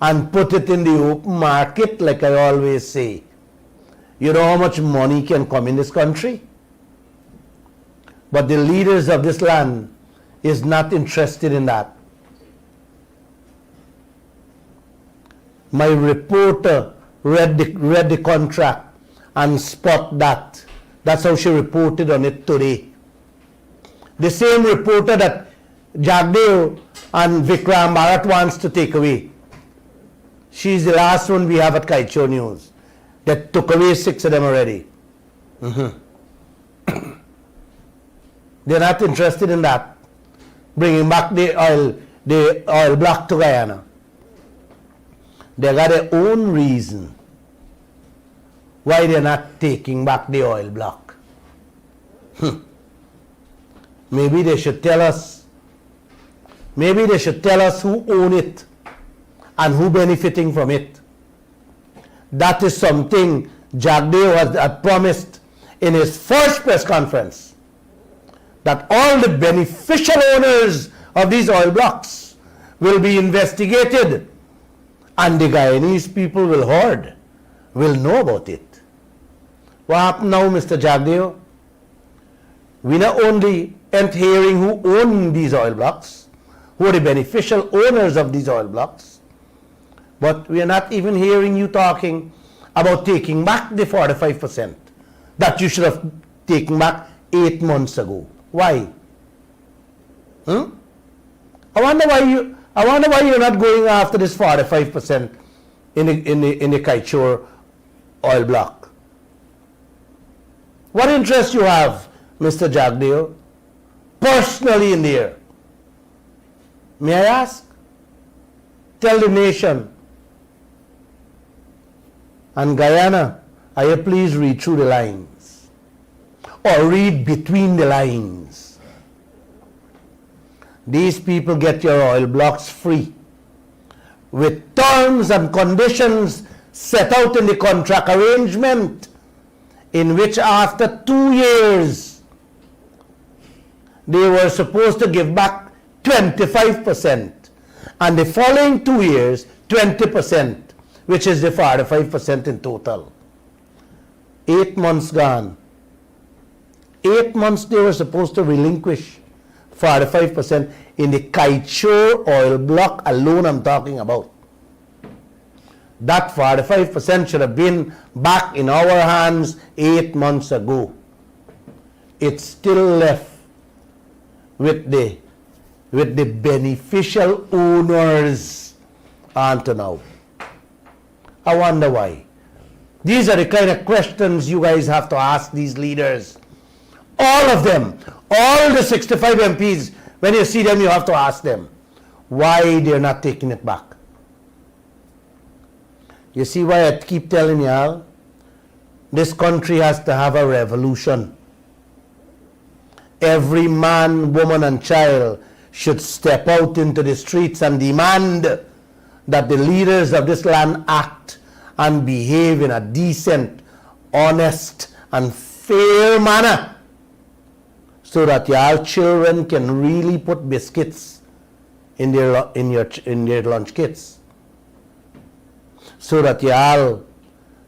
and put it in the open market, like I always say, you know how much money can come in this country? But the leaders of this land is not interested in that. My reporter read the contract and spot that. That's how she reported on it today. The same reporter that Jagdeo and Vikram Bharat wants to take away. She's the last one we have at Kaieteur News. That took away 6 of them already. They're not interested in that. Bringing back the oil block to Guyana. They got their own reason why they're not taking back the oil block. Maybe they should tell us. Maybe they should tell us who own it and who benefiting from it. That is something Jagdeo had promised in his first press conference, that all the beneficial owners of these oil blocks will be investigated and the Guyanese people will know about it. What happened now, Mr. Jagdeo? We not only ain't hearing who own these oil blocks, who are the beneficial owners of these oil blocks, but we are not even hearing you talking about taking back the 45% that you should have taken back 8 months ago. Why? I wonder why you're not going after this 45% in the Kaieteur oil block. What interest you have, Mr. Jagdeo, personally in there? May I ask? Tell the nation. And Guyana, I please read through the lines or read between the lines. These people get your oil blocks free with terms and conditions set out in the contract arrangement, in which after 2 years they were supposed to give back 25%, and the following 2 years 20%, which is the 45% in total. 8 months gone. 8 months they were supposed to relinquish 45% in the Kaieteur oil block alone I'm talking about. That 45% should have been back in our hands 8 months ago. It's still left with the beneficial owners until now. I wonder why. These are the kind of questions you guys have to ask these leaders. All of them, all the 65 MPs, when you see them, you have to ask them why they're not taking it back. You see why I keep telling y'all? This country has to have a revolution. Every man, woman, and child should step out into the streets and demand that the leaders of this land act and behave in a decent, honest, and fair manner, so that your children can really put biscuits in their lunch kits, so that y'all,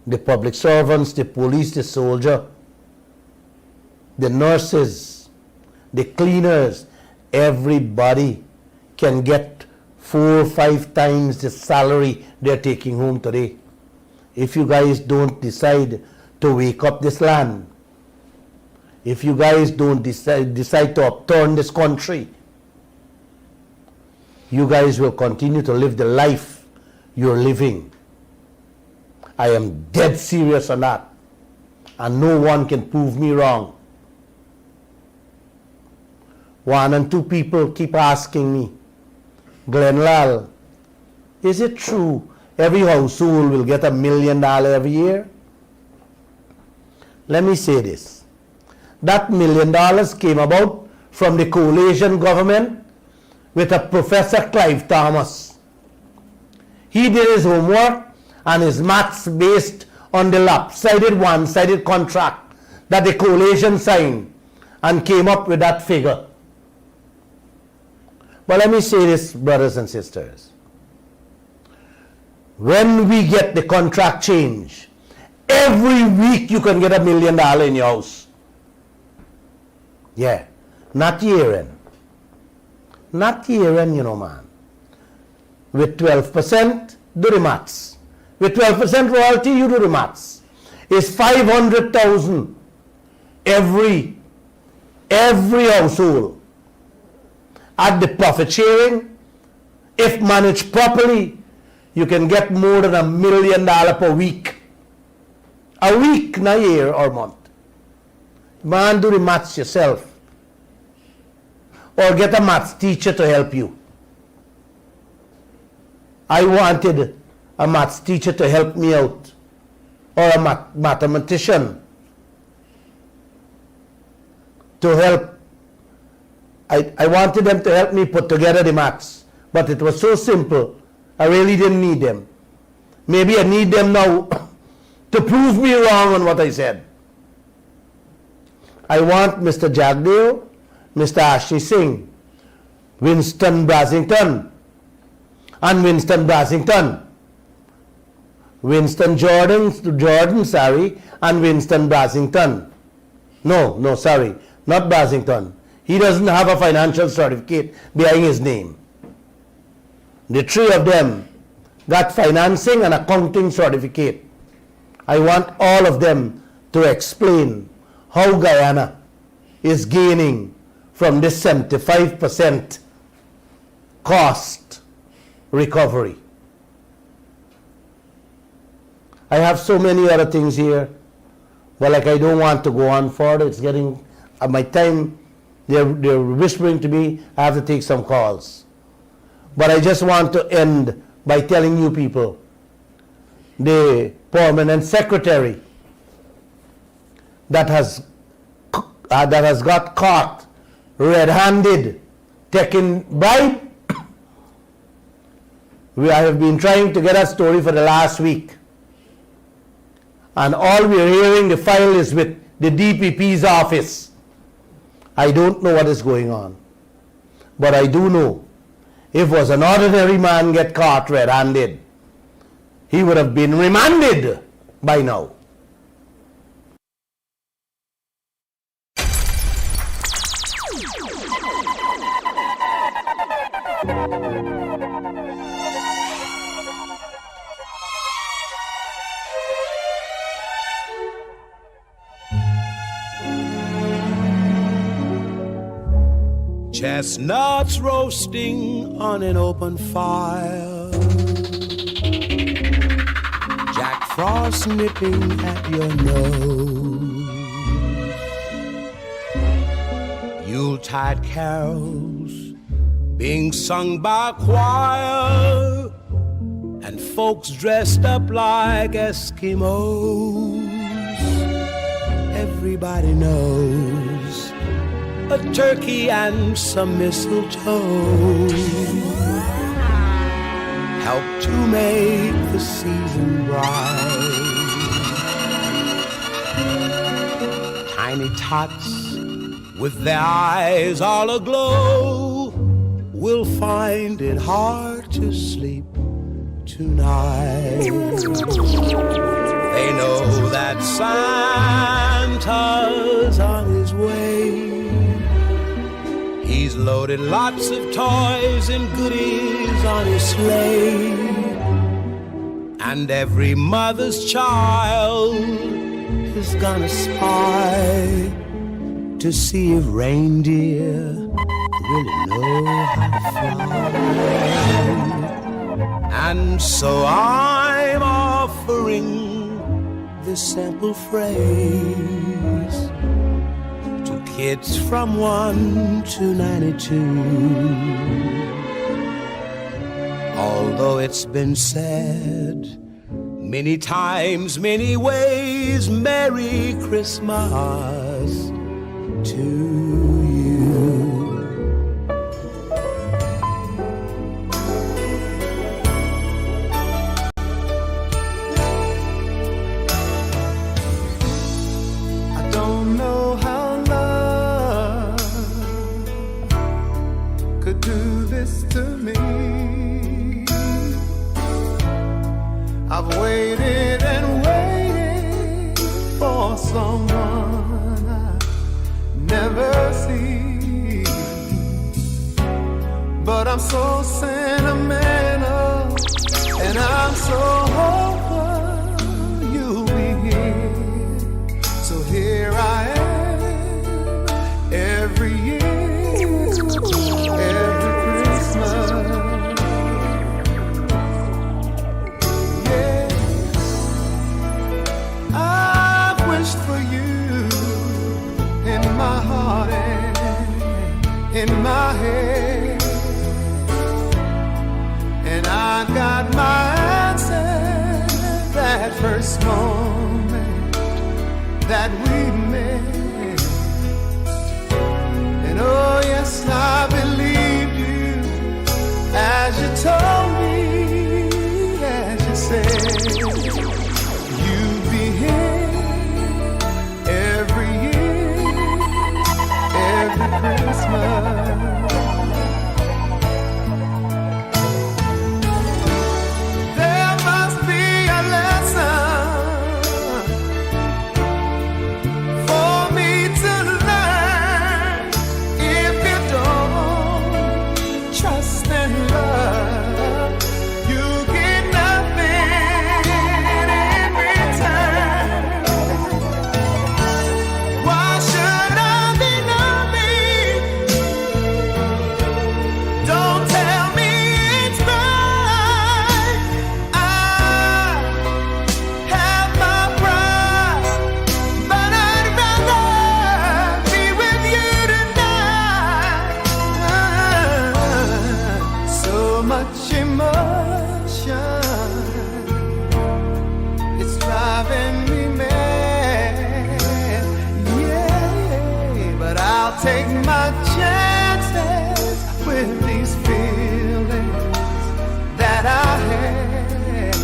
the public servants, the police, the soldier, the nurses, the cleaners, everybody can get 4 or 5 times the salary they're taking home today. If you guys don't decide to wake up this land, if you guys don't decide to upturn this country, you guys will continue to live the life you're living. I am dead serious on that, and no one can prove me wrong. 1 and 2 people keep asking me, Glenn Lall, is it true every household will get $1 million every year? Let me say this. That $1 million came about from the coalition government with a Professor Clive Thomas. He did his homework and his maths based on the lopsided one-sided contract that the coalition signed and came up with that figure. But let me say this, brothers and sisters. When we get the contract change, every week you can get $1 million in your house. Yeah, not year-end. Not year-end, you know, man. With 12%, do the maths. With 12% royalty, you do the maths. It's $500,000 every household. At the profit sharing, if managed properly, you can get more than $1 million per week. A week, not a year or month. Man, do the maths yourself. Or get a maths teacher to help you. I wanted a maths teacher to help me out, or a mathematician to help. I wanted them to help me put together the maths, but it was so simple, I really didn't need them. Maybe I need them now to prove me wrong on what I said. I want Mr. Jagdeo, Mr. Ashley Singh, Winston Brasington, and Winston Brasington. Winston Jordan, and Winston Brasington. No, sorry, not Brasington. He doesn't have a financial certificate behind his name. The 3 of them got financing and accounting certificate. I want all of them to explain how Guyana is gaining from this 75% cost recovery. I have so many other things here, but like I don't want to go on further. It's getting my time. They're whispering to me, I have to take some calls. But I just want to end by telling you people, the permanent secretary that has got caught red-handed taking bribe. I have been trying to get a story for the last week. And all we're hearing, the file is with the DPP's office. I don't know what is going on. But I do know, if was an ordinary man get caught red-handed, he would have been remanded by now. Chestnuts roasting on an open fire, Jack Frost nipping at your nose, Yuletide carols being sung by a choir, and folks dressed up like Eskimos. Everybody knows a turkey and some mistletoe help to make the season bright. Tiny tots with their eyes all aglow will find it hard to sleep tonight. They know that Santa Santa's on his way. He's loaded lots of toys and goodies on his sleigh. And every mother's child is gonna spy to see if reindeer really know how to fly. And so I'm offering this simple phrase to kids from 1 to 92. Although it's been said many times, many ways, Merry Christmas to you. I don't know how love could do this to me. I've waited and waited for someone I never see, but I'm so sentimental and I'm so hopeful you'll be here. So here I am every year, every Christmas. For you in my heart and in my head, and I got my answer that first moment that we met. And oh yes, I believed you as you told me, as you said you'd be here every year, every Christmas. There must be a lesson for me to learn. If you don't trust and love, you get nothing in return. Why should I deny me? Don't tell me it's right. I have my pride, but I'd rather be with you tonight. So much emotion, it's driving me mad. Yeah, but I'll take my chances with these feelings that I have,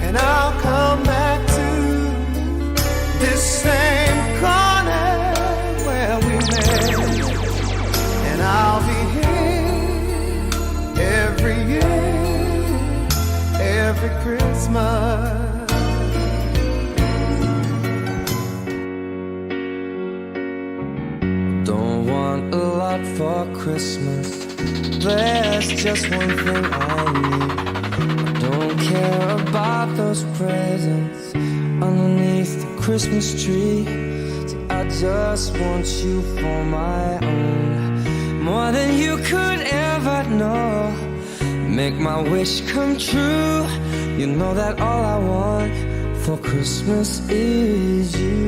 and I'll come back to this same corner where we met, and I'll be here every year, every Christmas. Don't want a lot for Christmas. There's just one thing I need. I don't care about those presents underneath the Christmas tree. See, I just want you for my own, more than you could ever know. Make my wish come true. You know that all I want for Christmas is you.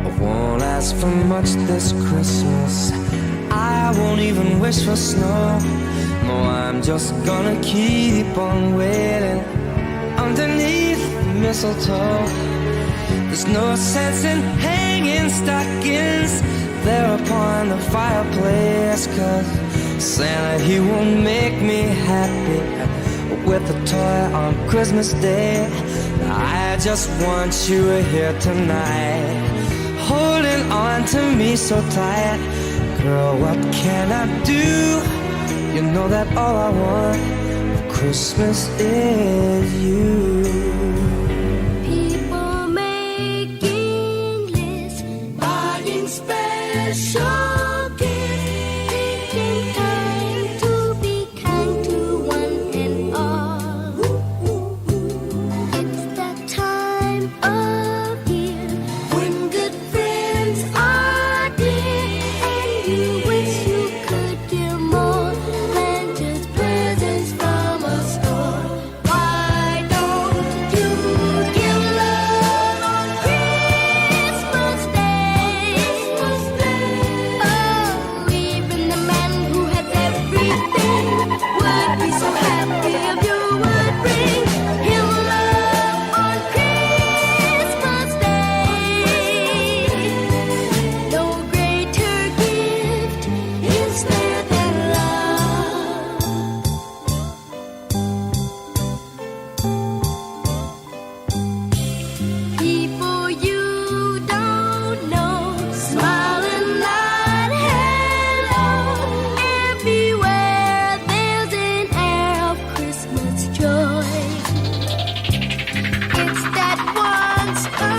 I won't ask for much this Christmas. I won't even wish for snow. No, I'm just gonna keep on waiting underneath the mistletoe. There's no sense in hanging stockings there upon the fireplace, 'cause Santa, he won't make me happy with a toy on Christmas Day. I just want you here tonight, holding on to me so tight. Girl, what can I do? You know that all I want Christmas is you. People making lists, buying special gifts, taking time to be kind to one and all. It's that time of year when good friends are dear, and you wish you could give more than just presents from a store. Why don't you give love on Christmas Day? Oh, even the man who has everything would be so happy if you would bring him love on Christmas Day. No greater gift is there than love. People you don't know, smiling not hello. Everywhere there's an air of Christmas joy. It's that once a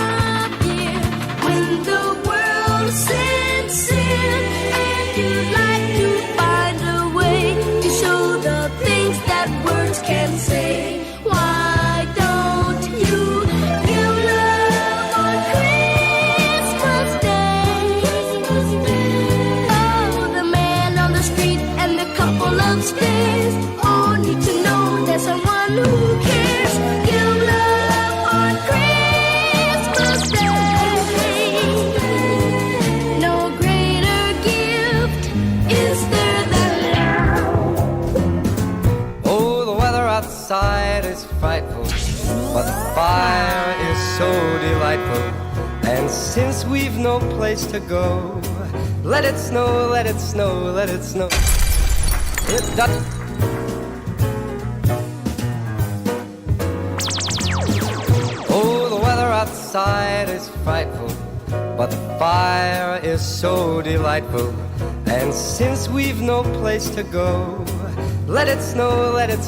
year when the world sincere, and you'd like to find a way to show the things that words can say. Why don't you give love on Christmas Day? Oh, the man on the street and the couple upstairs all need to know there's someone who cares. Give love on Christmas Day. No greater gift is there than love. Oh, the weather outside is frightful, but the fire is so delightful. And since we've no place to go, let it snow, let it snow, let it snow. It does. Oh, the weather outside is frightful, but the fire is so delightful. And since we've no place to go, let it snow, let it